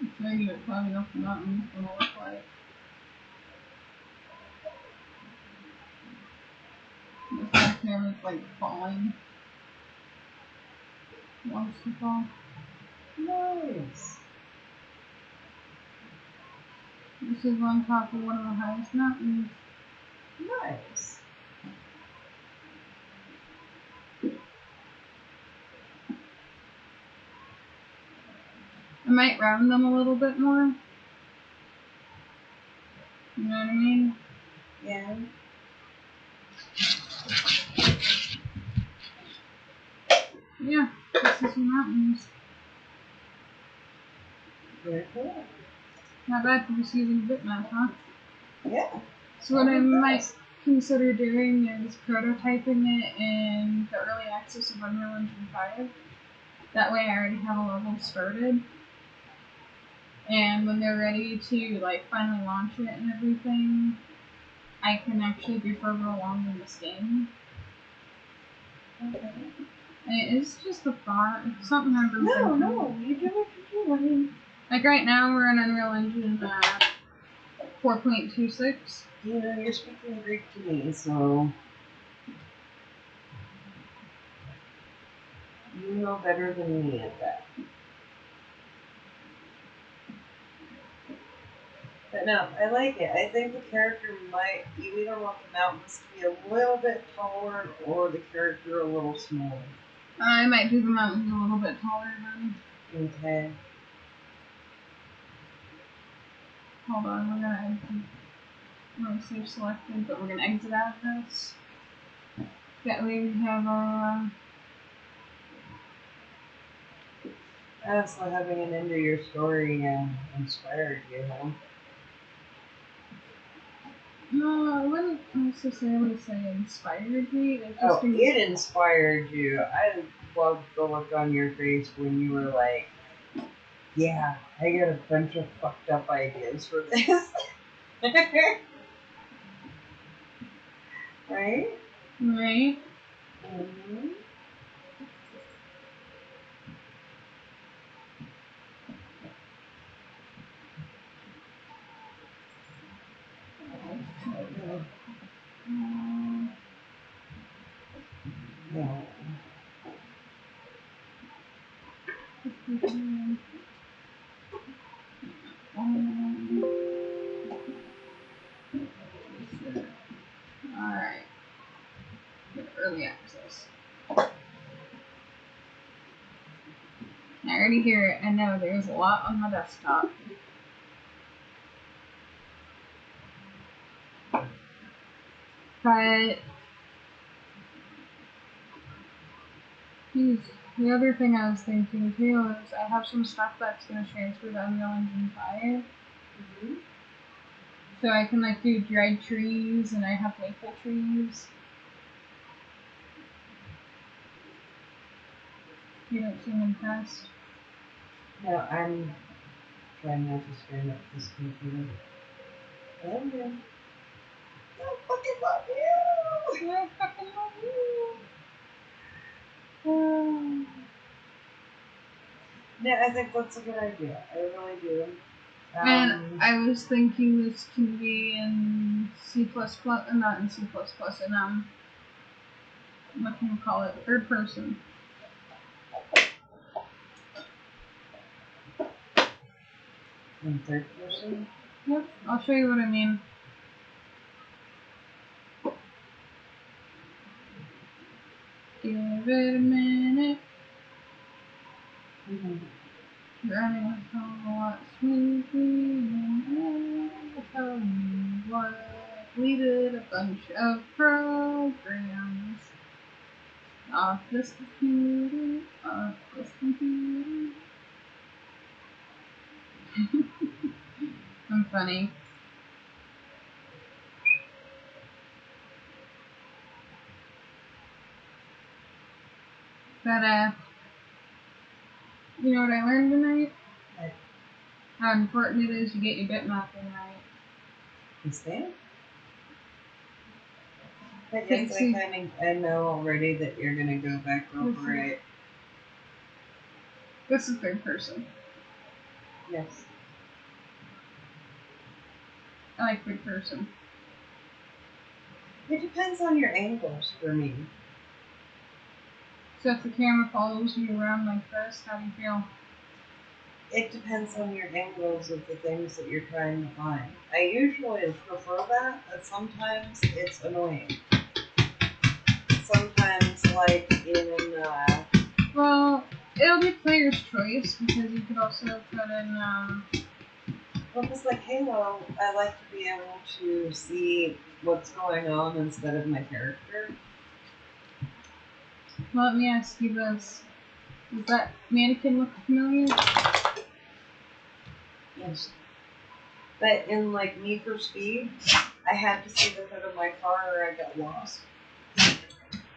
I'll show you what climbing up the mountain is going to look like. This back there is like falling. Wants to fall. Nice. This is on top of one of the highest mountains. Nice. I might round them a little bit more. You know what I mean? Yeah. Yeah, this is the mountains. Very cool. Not bad for just using bitmap, huh? Yeah. So what I might consider doing is prototyping it in the early access of Unreal Engine 5. That way I already have a level started. And when they're ready to like finally launch it and everything, I can actually be further along in this game. Okay. And it's just a thought. It's something I've been thinking. No, you do what you do. I mean, Like right now we're in Unreal Engine 4.26. you know, you're speaking Greek to me, so you know better than me at that. But no, I like it. I think the character might, you either want the mountains to be a little bit taller or the character a little smaller. I might do the mountains a little bit taller then. Okay. Hold on, we're gonna exit. We're gonna save selected, but we're gonna exit out of this. That way we have our. So having an end of your story inspired you, huh? No, I wouldn't necessarily say inspired me. It Oh, just it inspired you. I loved the look on your face when you were like, yeah, I got a bunch of fucked up ideas for this. Right? right. Mm-hmm. Yeah. Alright. Early access. I already hear it. I know there's a lot on my desktop. But the other thing I was thinking too is I have some stuff that's going to transfer to Unreal Engine 5. Mm-hmm. So I can like do dried trees and I have maple trees. You don't see them past. No, I'm trying not to stand up this computer. Love you. I fucking love you. I fucking love you. No, I think that's a good idea. I really do. And I was thinking this can be in C++, not in C++, in what can you call it? Third person. In third person? Yep, I'll show you what I mean. Give it a minute. Mm-hmm. Running a whole lot smoothly, and I'll tell you what. We did a bunch of programs off this computer, off this computer. I'm funny. But, you know what I learned tonight? What? How important it is to get your bit mapping right. Is that? But Okay, yes, see. I know already that you're gonna go back over it. This is third person. Yes. I like third person. It depends on your angles for me. So if the camera follows you around like this, how do you feel? It depends on your angles of the things that you're trying to find. I usually prefer that, but sometimes it's annoying. Sometimes, like in Well, it'll be player's choice because you could also put in well, it's like Halo, I like to be able to see what's going on instead of my character. well, let me ask you this. Does that mannequin look familiar? Yes. But in like Need for Speed, I had to see the hood of my car or I got lost.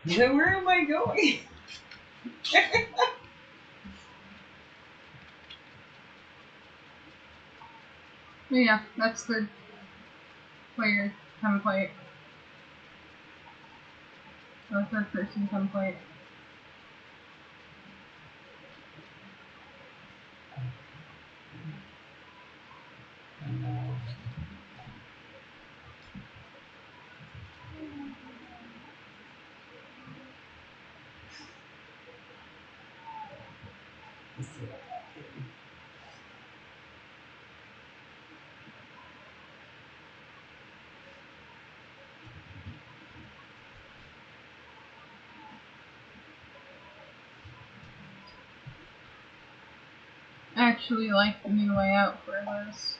Then where am I going? Yeah, that's the player template. Or third person template. Let's see what that is. I actually like the new layout for this.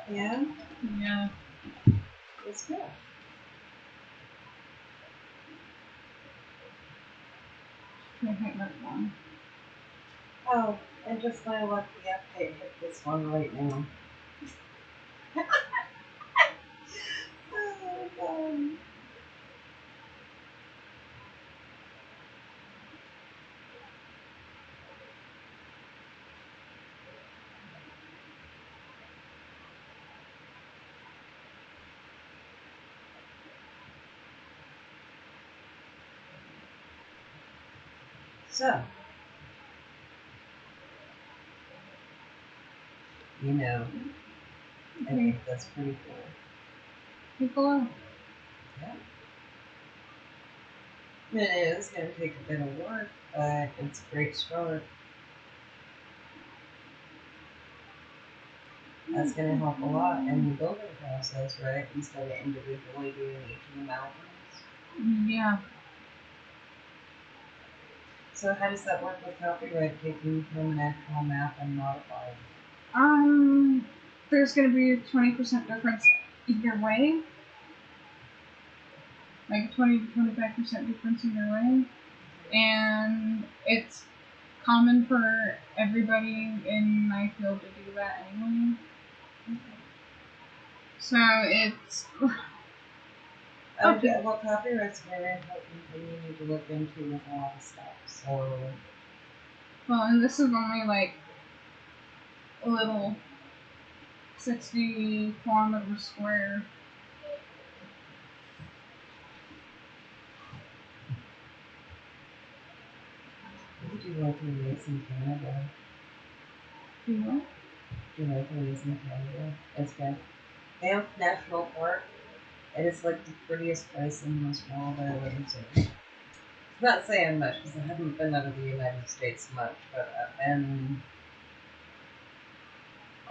Yeah, Yeah. it's good. I hate that one. Oh, and just my lucky update hit this one right now. Oh, God. So, you know, I think that's pretty cool. People Yeah. I mean, it is going to take a bit of work, but it's a great start. That's going to help a lot in the building process, right? Instead of individually doing each of the mountains. Yeah. So how does that work with copyright, taking from an actual map and modifying? There's gonna be a 20% difference either way. Like 20 to 25% difference either way. And it's common for everybody in my field to do that anyway. So it's okay. Well, copyright's very important thing you need to look into with a lot of stuff. So, Well, and this is only like a little 60 kilometer square. would you like to raise in Canada? Do what? Do you like to raise in Canada? It's good. Banff National Park. It is like the prettiest place in this world I've ever seen. Not saying much because I haven't been out of the United States much, but I've been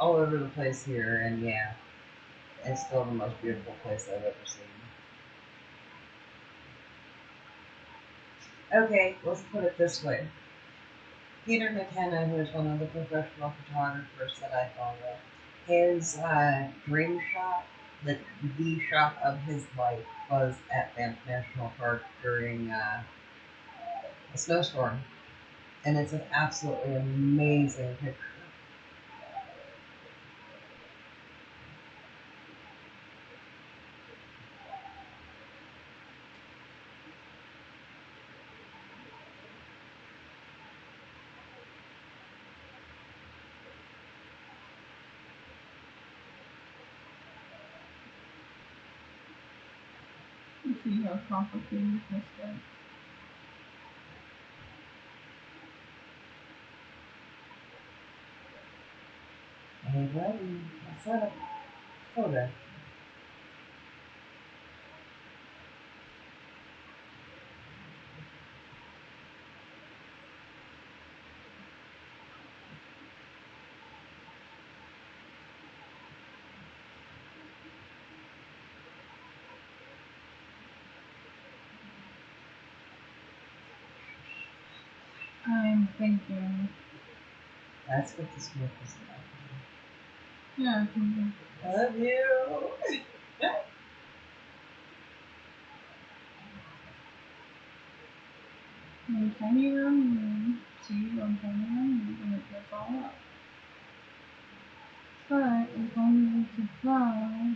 all over the place here, and yeah, it's still the most beautiful place I've ever seen. Okay, let's put it this way. Peter McKenna, who is one of the professional photographers that I follow, his dream shot, the shot of his life, was at Banff National Park during a snowstorm. And it's an absolutely amazing picture. see how complicated this gets. Hey, buddy, what's up? Coda. I'm thinking. That's what the smoke is about. Yeah, I love you. one tiny round moon. See, one tiny round moon, and it gets all up. But if only we could fly.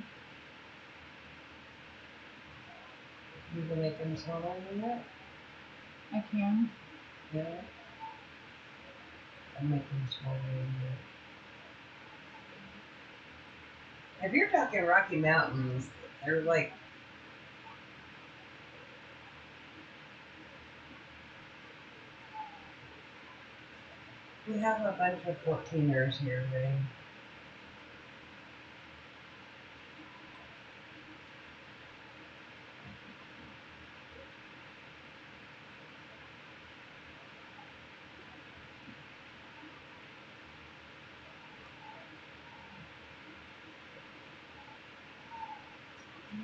You can make them smaller than that? I can. Yeah. I'm making them smaller than that. If you're talking Rocky Mountains, they're like we have a bunch of 14ers here, right?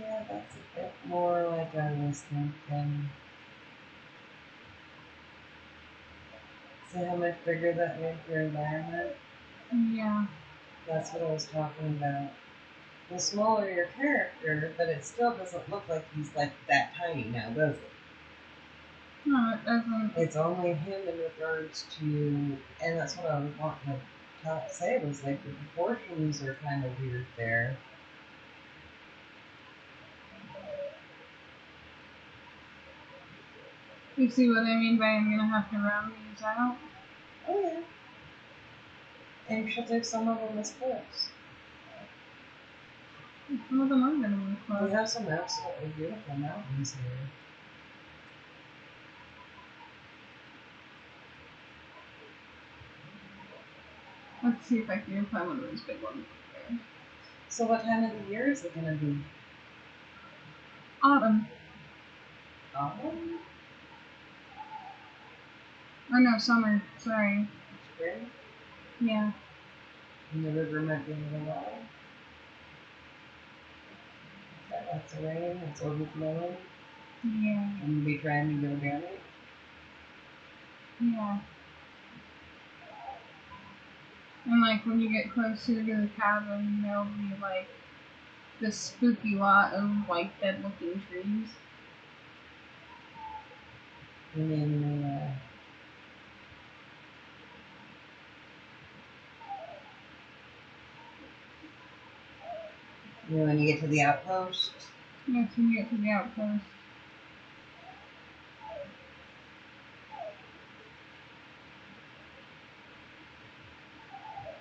Yeah, that's a bit more like I was thinking. See how much bigger that makes your environment? Yeah. That's what I was talking about. The smaller your character, but it still doesn't look like he's like that tiny now, does it? No, it doesn't. It's only him in regards to, and that's what I was wanting to say was like the proportions are kind of weird there. You see what I mean by I'm gonna have to round these out? Oh yeah. And you should do some of them as clips. Some of them are gonna be close. We have some absolutely beautiful mountains here. Let's see if I can find one of those big ones up there. So what time of the year is it gonna be? Autumn. Autumn? Or no, summer. Sorry. Spring? Yeah. And the river might be a little low. Got lots of rain, it's overflowing. Yeah. And you'll be trying to go down it. Yeah. And like when you get closer to the cabin, there'll be like this spooky lot of like dead looking trees. And then when you get to the outpost. Yes, when you get to the outpost.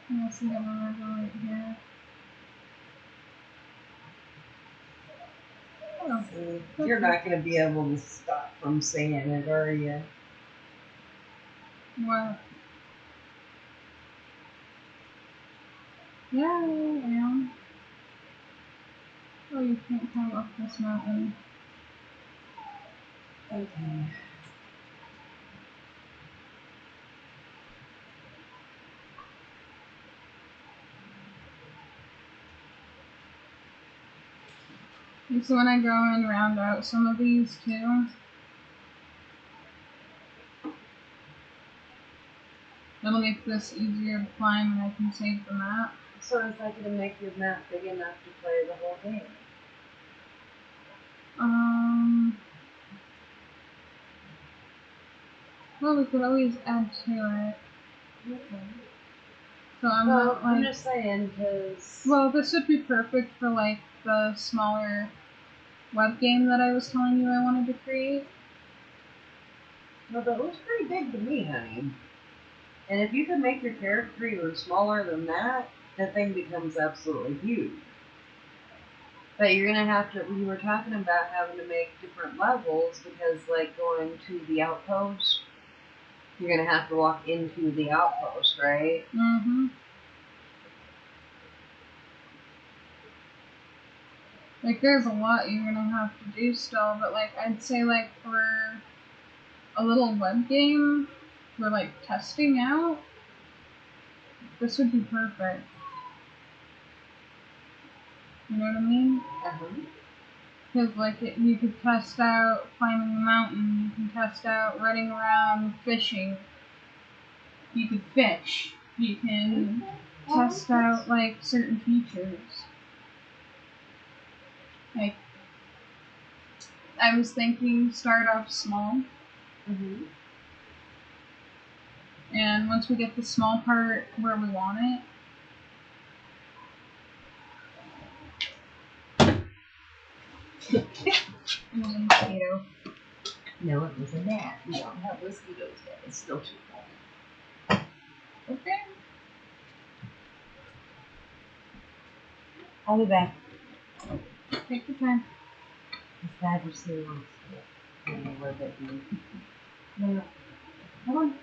And I see the river right here. Oh, See, you're not going to be able to stop from saying it, are you? what? Yeah, I am. Oh, you can't climb up this mountain. Okay. And so when I go and round out some of these too, it'll make this easier to climb and I can save the map. So is that going to make your map big enough to play the whole game? Well, we could always add to it. Okay. So I'm Well, not I'm like. just saying, because. Well, this would be perfect for like the smaller web game that I was telling you I wanted to create. Well, that looks pretty big to me, honey. And if you can make your character even smaller than that, the thing becomes absolutely huge. But you're gonna have to. We were talking about having to make different levels because, like, going to the outpost, you're gonna have to walk into the outpost, right? Mm-hmm. Like, there's a lot you're gonna have to do still, but, like, I'd say, like, for a little web game, for, like, testing out, this would be perfect. You know what I mean? Because, like, you could test out climbing the mountain, you can test out running around fishing, you could fish, you can test out, like, certain features. Like, I was thinking start off small, and once we get the small part where we want it, it was a mosquito. No, it was a gnat. We don't have mosquitoes yet. It's still too cold. Okay. I'll be back. Take your time. It's bad for so long. I don't know where that is. No. Come on.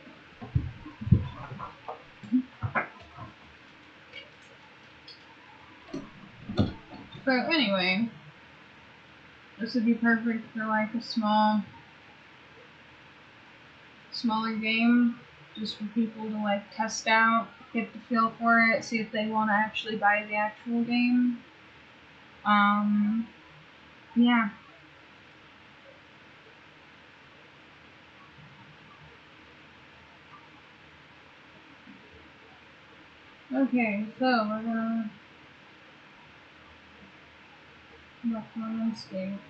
So anyway, this would be perfect for like a smaller game, just for people to like test out, get the feel for it, see if they want to actually buy the actual game. Yeah. Okay, so we're gonna look on landscape.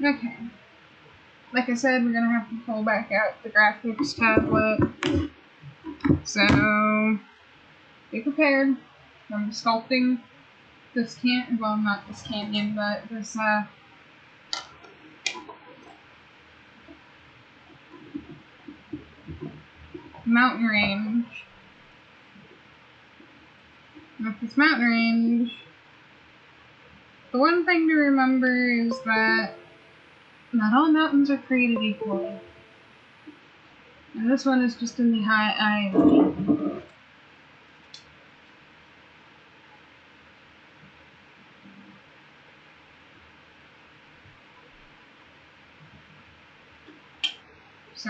Okay. Like I said, we're gonna have to pull back out the graphics tablet. So be prepared. I'm sculpting this not this canyon, but this mountain range. With this mountain range, the one thing to remember is that not all mountains are created equally. And this one is just in the high island. So,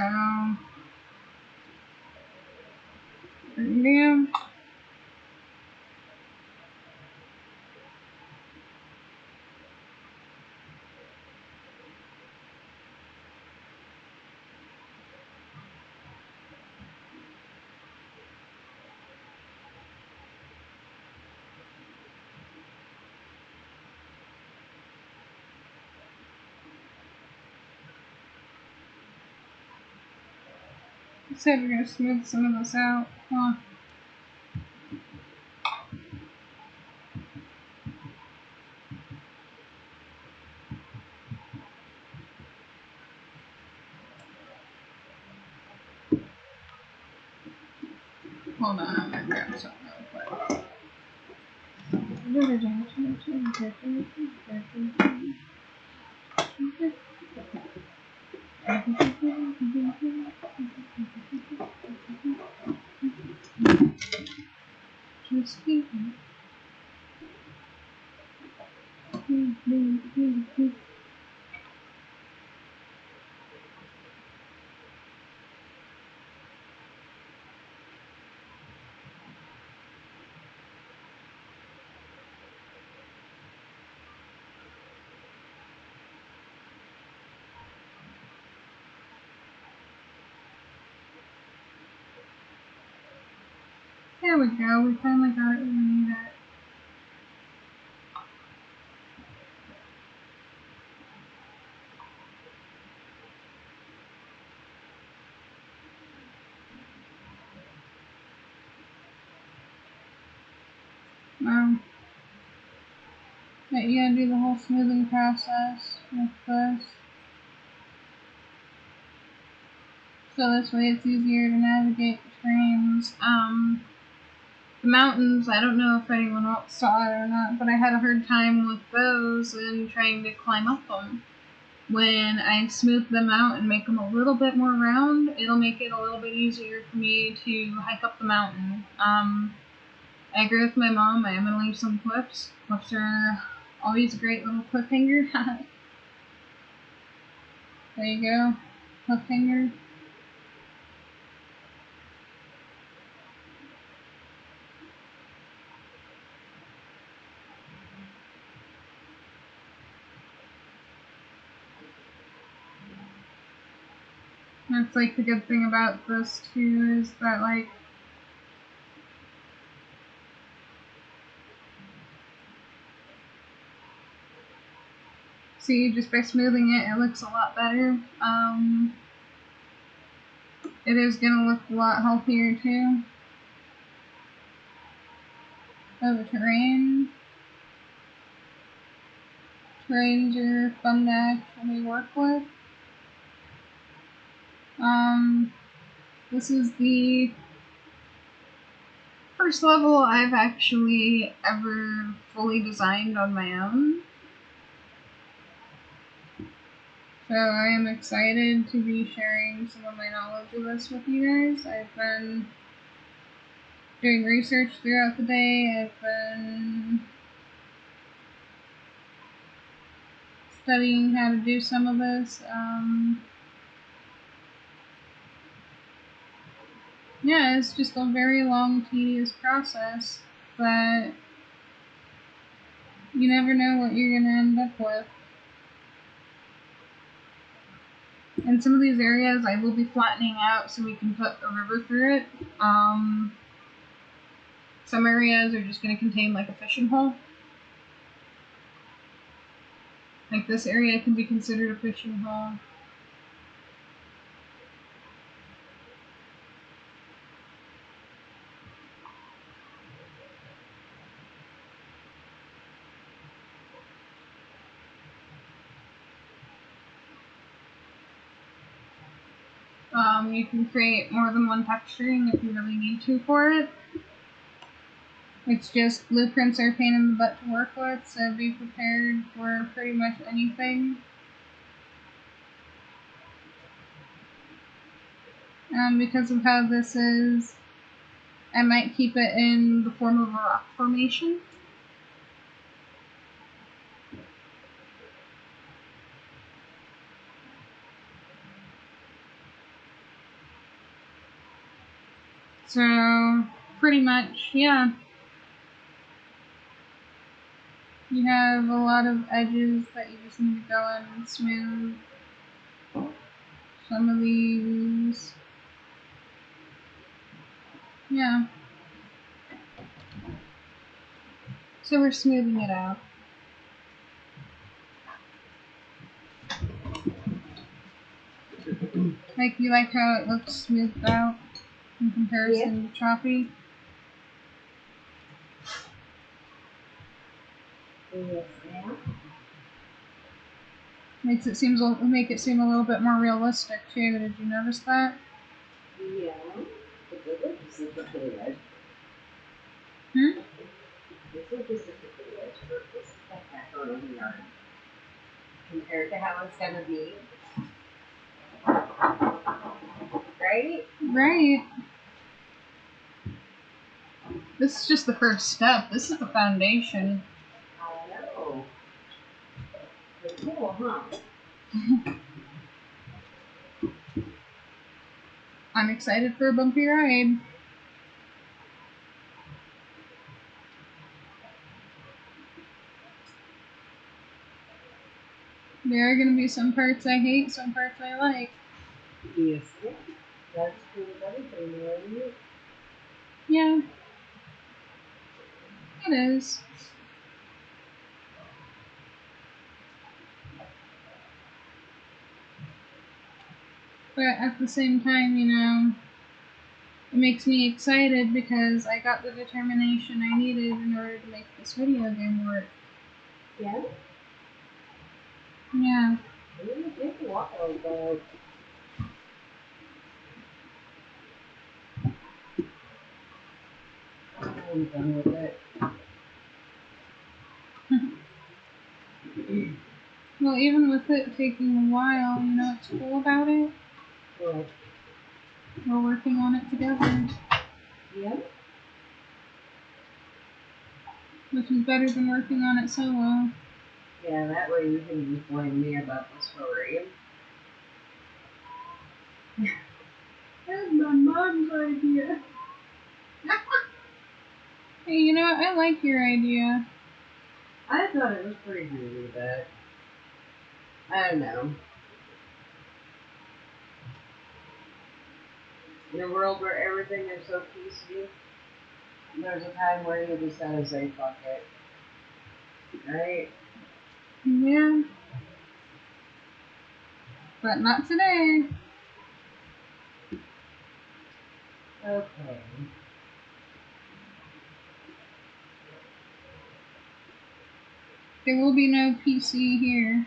yeah. Said we're gonna smooth some of this out. Huh. Hold on, I'm gonna grab something real quick. Just keep it. There we go. We finally got it where we need it. But you gotta do the whole smoothing process with this. So this way it's easier to navigate the terrains. The mountains, I don't know if anyone else saw it or not, but I had a hard time with those and trying to climb up them. When I smooth them out and make them a little bit more round, it'll make it a little bit easier for me to hike up the mountain. I agree with my mom. I am going to leave some clips. Clips are always a great little cliffhanger. There you go. Cliffhanger. That's like the good thing about this too is that like see just by smoothing it looks a lot better. It is gonna look a lot healthier too. Oh, the terrain. Terrains are fun to actually work with. This is the first level I've actually ever fully designed on my own. So I am excited to be sharing some of my knowledge of this with you guys. I've been doing research throughout the day. I've been studying how to do some of this. Yeah, it's just a very long, tedious process, but you never know what you're going to end up with. In some of these areas, I will be flattening out so we can put a river through it. Some areas are just going to contain like a fishing hole. Like this area can be considered a fishing hole. You can create more than one texturing if you really need to for it. It's just blueprints are a pain in the butt to work with, so be prepared for pretty much anything. Because of how this is, I might keep it in the form of a rock formation. So, pretty much, yeah. You have a lot of edges that you just need to go in and smooth. Some of these. Yeah. So we're smoothing it out. Like, you like how it looks smoothed out in comparison to choppy? Yes, ma'am. Make it seem a little bit more realistic too. Did you notice that? Yeah. This is the edge. This is just the edge for this macaroni yarn. Compared to how it's gonna be. Right? Right. This is just the first step. This is the foundation. I know. It's cool, huh? I'm excited for a bumpy ride. There are going to be some parts I hate, some parts I like. Yes, that's true with everything, right? Yeah. It is. But at the same time, you know, it makes me excited because I got the determination I needed in order to make this video game work. Yeah? Yeah. It didn't take a while, but I'm done with it. Well, even with it taking a while, you know what's cool about it? Well, We're working on it together, yeah? which is better than working on it solo. Yeah, that way you can just blame me about the story. That's my mom's idea. Hey, you know, I like your idea. I thought it was pretty groovy, but I don't know. In a world where everything is so PC, there's a time where you just gotta say fuck it. Right? Yeah. But not today. Okay. There will be no PC here.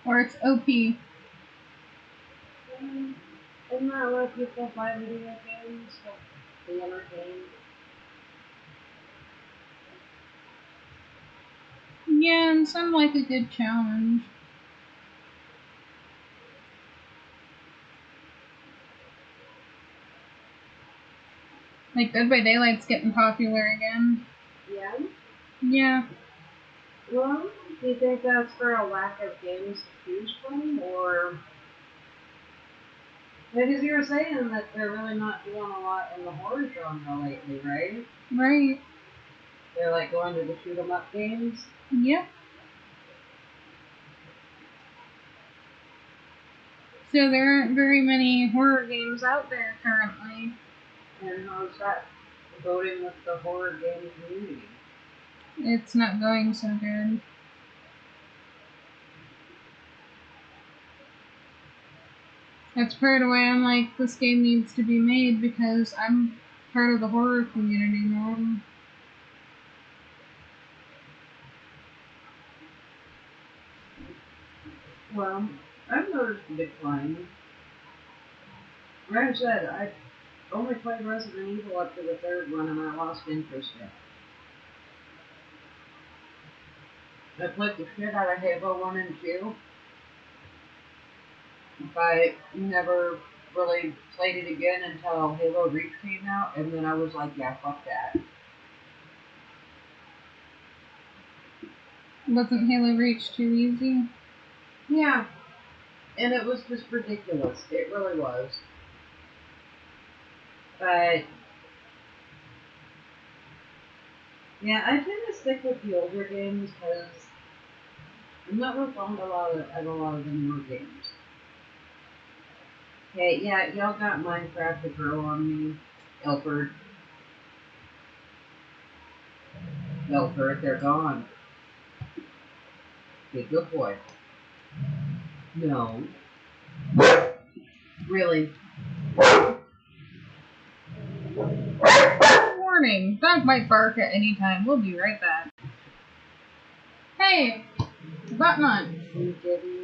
Or it's OP. Isn't that what people play video games to be entertained? Yeah, and some like a good challenge. Like Dead by Daylight's getting popular again. Yeah? Yeah. Well, do you think that's for a lack of games to choose from, or because you were saying that they're really not doing a lot in the horror genre lately, right? Right. They're like going to the shoot 'em up games. Yep. So there aren't very many horror games out there currently. And how's that voting with the horror game community? It's not going so good. That's part of why I'm like, this game needs to be made because I'm part of the horror community now. Well, I've noticed a decline. Like I said, I only played Resident Evil up to the third one, and I lost interest in it. I played the shit out of Halo 1 and 2, but I never really played it again until Halo Reach came out, and then I was like, yeah, fuck that. Wasn't Halo Reach too easy? Yeah, and it was just ridiculous. It really was. But yeah, I tend to stick with the older games because I'm not real fond of a lot of the newer games. Okay, yeah, y'all got Minecraft to grow on me. Ilford. Ilford, they're gone. Be a good boy. No. Really. Warning, dog might bark at any time. We'll be right back. Hey, Batman. You didn't.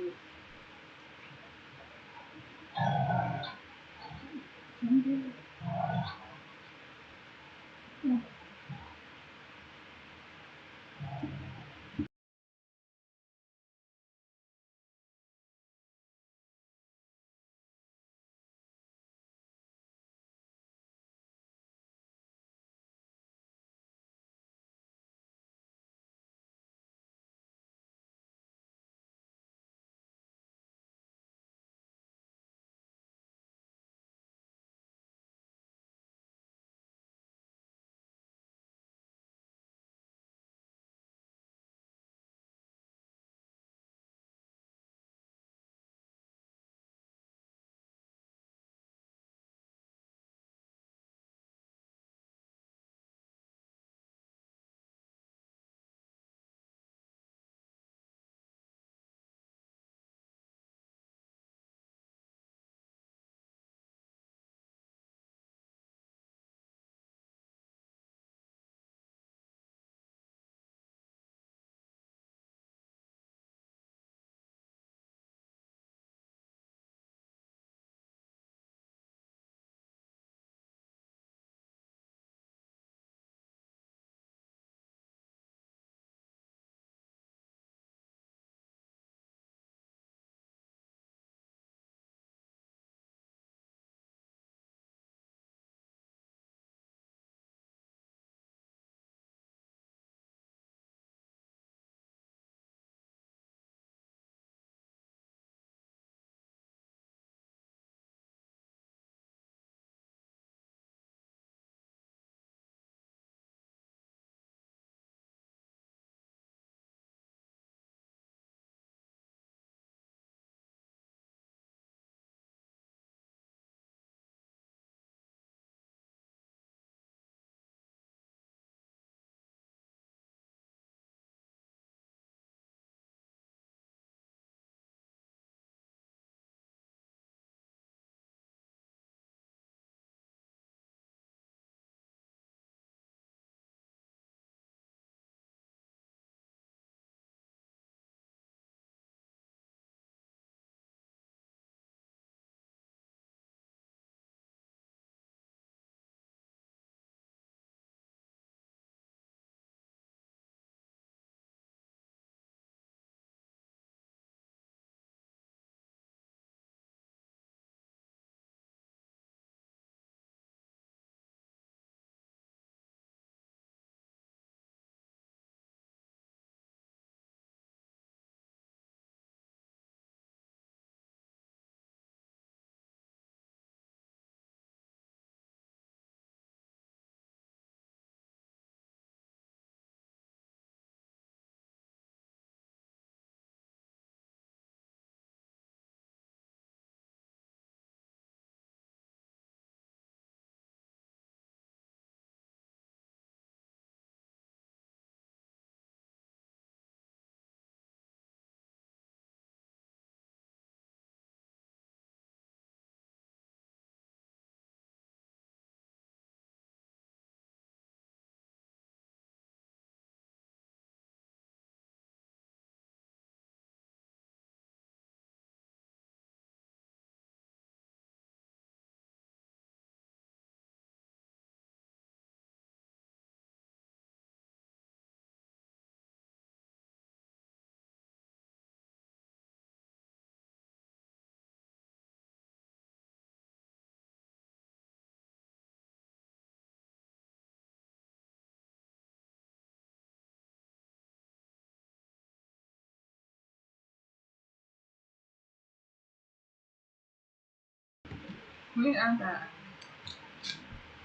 We are back.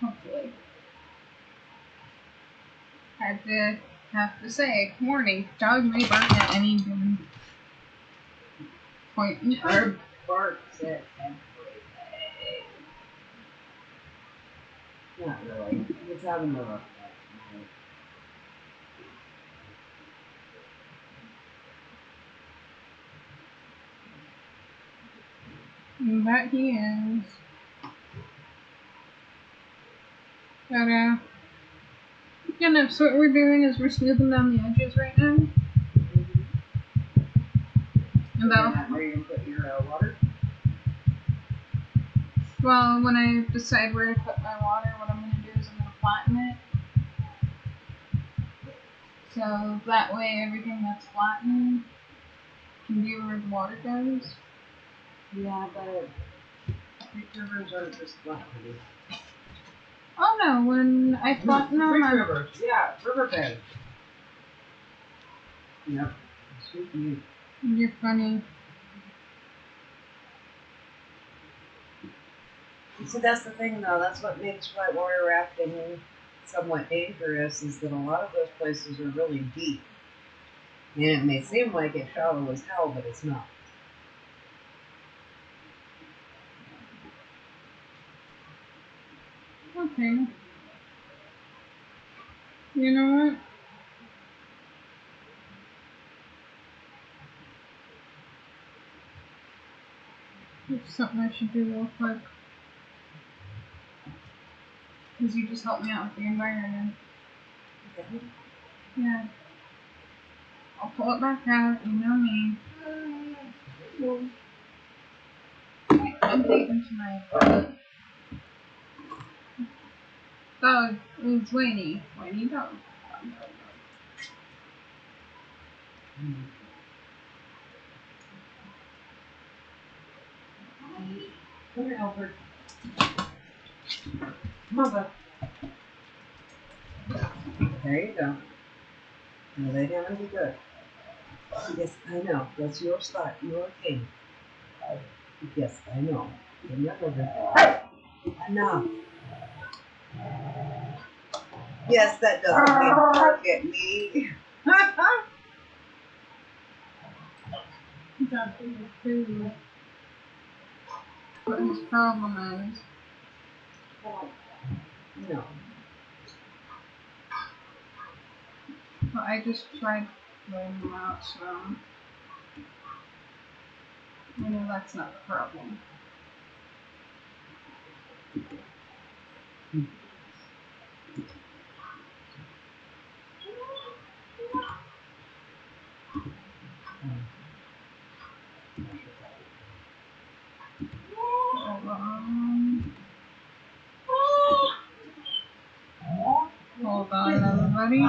Hopefully. Have to say, good morning. Dog may bark at any given point in time. Barks at everything. Not really. It's having a rough day. And that he is. But, yeah, no, so what we're doing is we're smoothing down the edges right now. And that'll, Where you put your water? well, when I decide where to put my water, what I'm going to do is I'm going to flatten it. So that way everything that's flattened can be where the water goes. Yeah, but creek rivers aren't just flat. Oh no, when I flatten them, Creek rivers, yeah, riverbed. Yep. Sweet you. You're funny. See, that's the thing, though. That's what makes whitewater rafting somewhat dangerous, is that a lot of those places are really deep. And it may seem like it's shallow as hell, but it's not. Okay. You know what? It's something I should do real quick. Because you just helped me out with the environment. Okay. Yeah. I'll pull it back out, you know me. I'm taking tonight. Dog is Wayne. Wayne dog. Come here, Albert. Come on, bud. There you go. Now lay down and be good. Yes, I know. That's your spot. Your king. Yes, I know. You're not over. Enough. Yes, that doesn't mean target me. That's food. What his problem is. No. But I just tried laying them out, so I know that's not the problem. Hold on, everybody.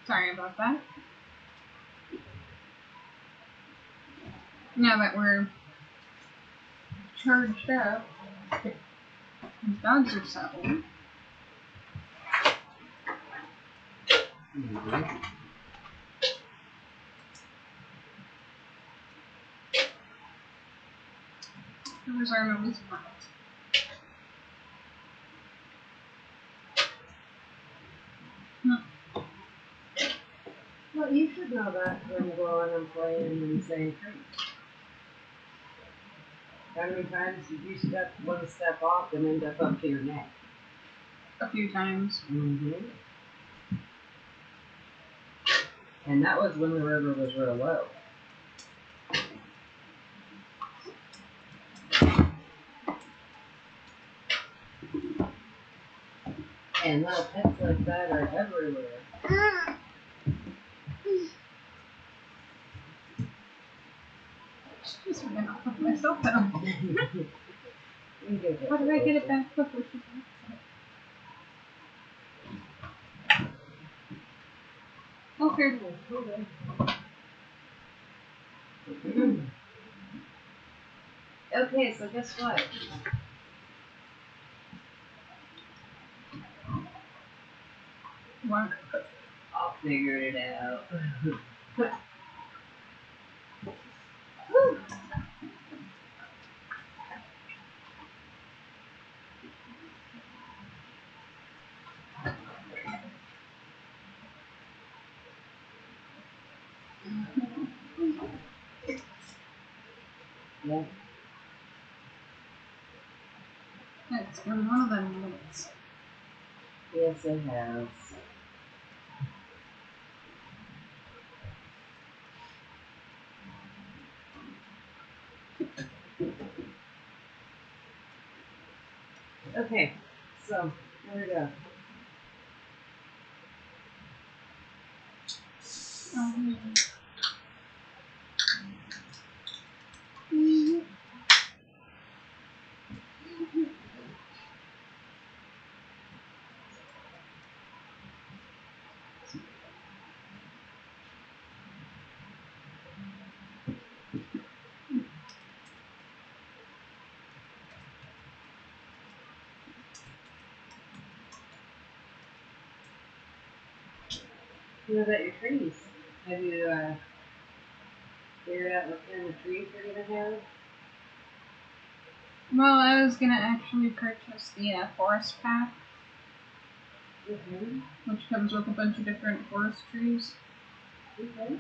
Sorry about that. Now that we're charged up, the dogs are settled. Where's our nose spot? Well, you should know that when going and playing and saying treats. How many times did you step one step off and end up to your neck? A few times. Mm-hmm. And that was when the river was real low. And little pits like that are everywhere. Just ran off of myself though. How did I get it back before she did? Okay. Okay, so guess what? What? I'll figure it out. Yeah. It's been one of them minutes. Yes, it has. Okay, so here we go. What about your trees? Have you figured out what kind of trees you're gonna have? Well, I was gonna actually purchase the forest pack, Mm-hmm. which comes with a bunch of different forest trees. Okay.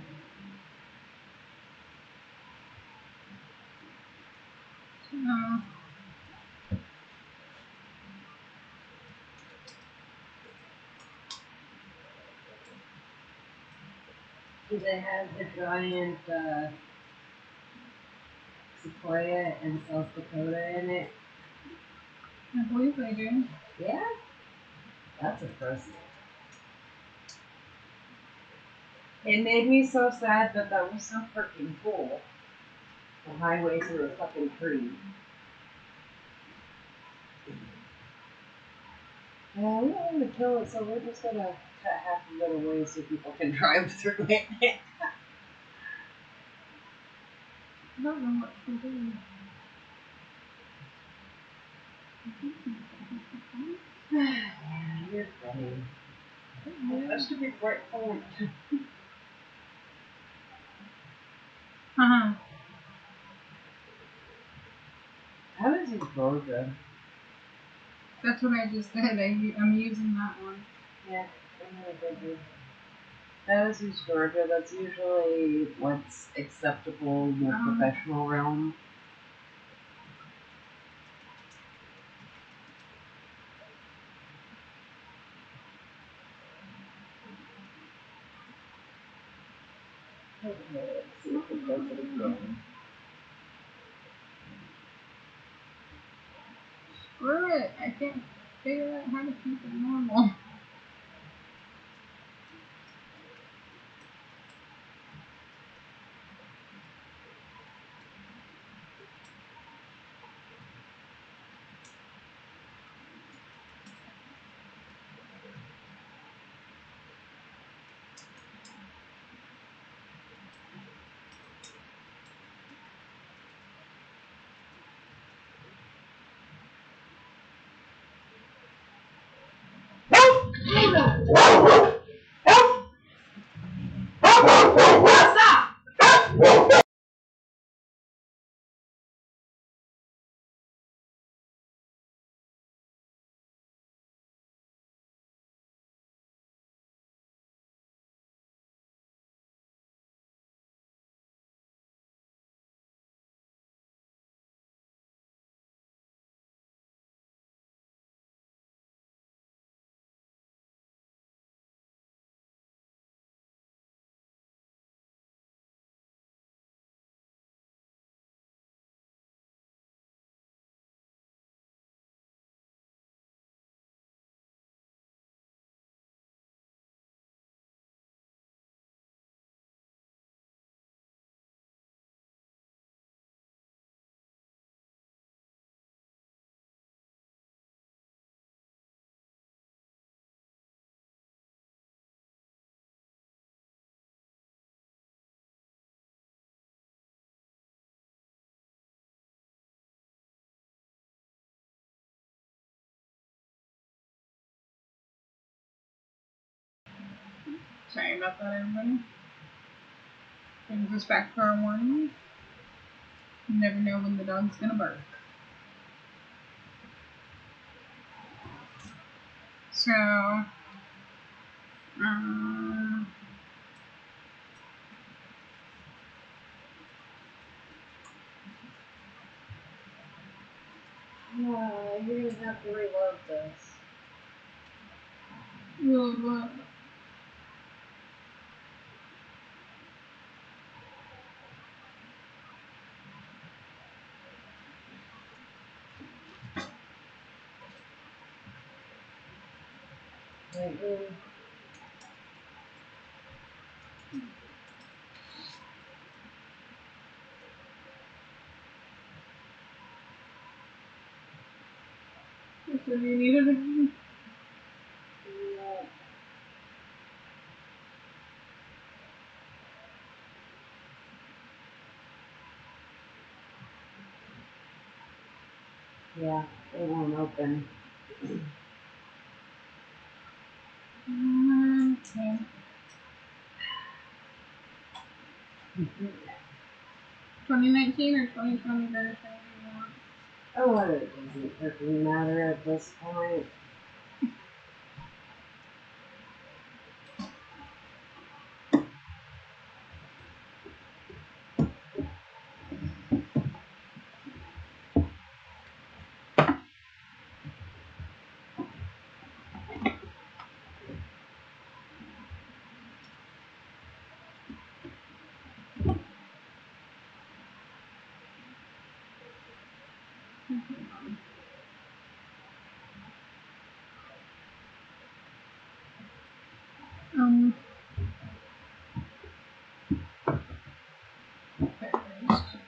Do they have the giant sequoia in South Dakota in it? I believe they do. Yeah? That's impressive. It made me so sad, but that was so freaking cool. The highway through a fucking tree. Yeah, we don't want to kill it, so we're just gonna cut half of it away so people can drive through it. I don't know what to do. Yeah, you're funny. It has to be quite fun. Uh-huh. How is your Georgia? That's what I just did. I'm using that one. Yeah, I'm gonna go do. That is use Georgia. That's usually what's acceptable in the professional realm. Okay, let's see if it does it again. Screw it. I can't figure out how to keep it normal. Stop! Sorry about that, everybody. Brings us back for our warning. You never know when the dog's gonna bark. So, No, you're gonna have to reload this. we'll if you need it again. Yeah, it won't open. Okay. 2019 or 2020 version you want? Oh, it doesn't freaking matter at this point.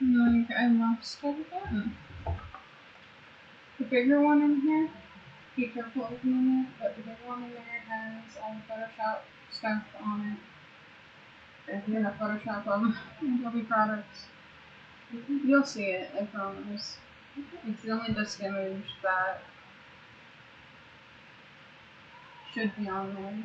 Like, I lost it again. The bigger one in here, be careful opening it, but the bigger one in there has all the Photoshop stuff on it. If you have Photoshop of Adobe products, you'll see it, I promise. It's the only disk image that should be on there.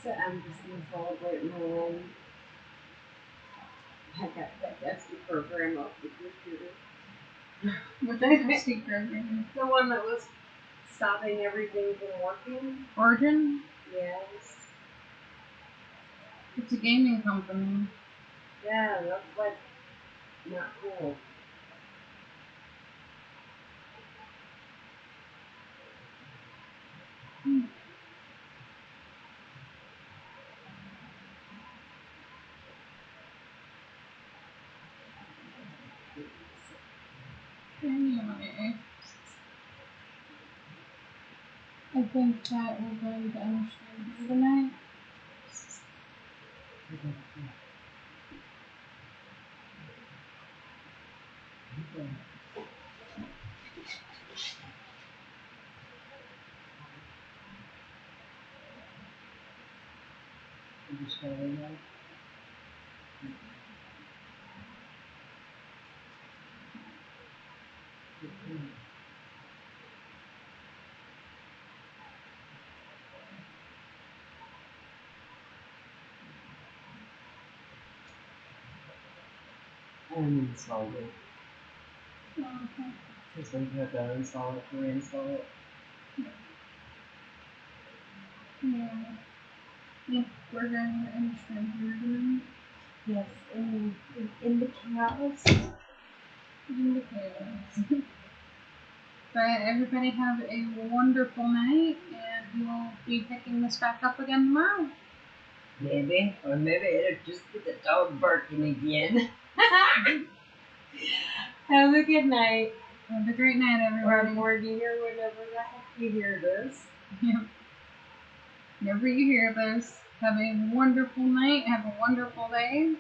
So I'm just gonna celebrate my win. I got that pesky program off the computer. What the program? The one that was stopping everything from working. Origin? Yes. It's a gaming company. Yeah, that's like not cool. Anyway, I think that we're going to understand here tonight. You just gotta lay down. Uninstalled it. Oh, okay. Because when you have to uninstall it, reinstall it. Yeah. Yeah, we're going to understand what we're doing. Yes, in the chaos. In the chaos. But everybody have a wonderful night, and we'll be picking this back up again tomorrow. Maybe. Or maybe it'll just be the dog barking again. Have a good night. Have a great night, Or everybody. morning or whenever the heck you hear this. Yep. Whenever you hear this, have a wonderful night, have a wonderful day,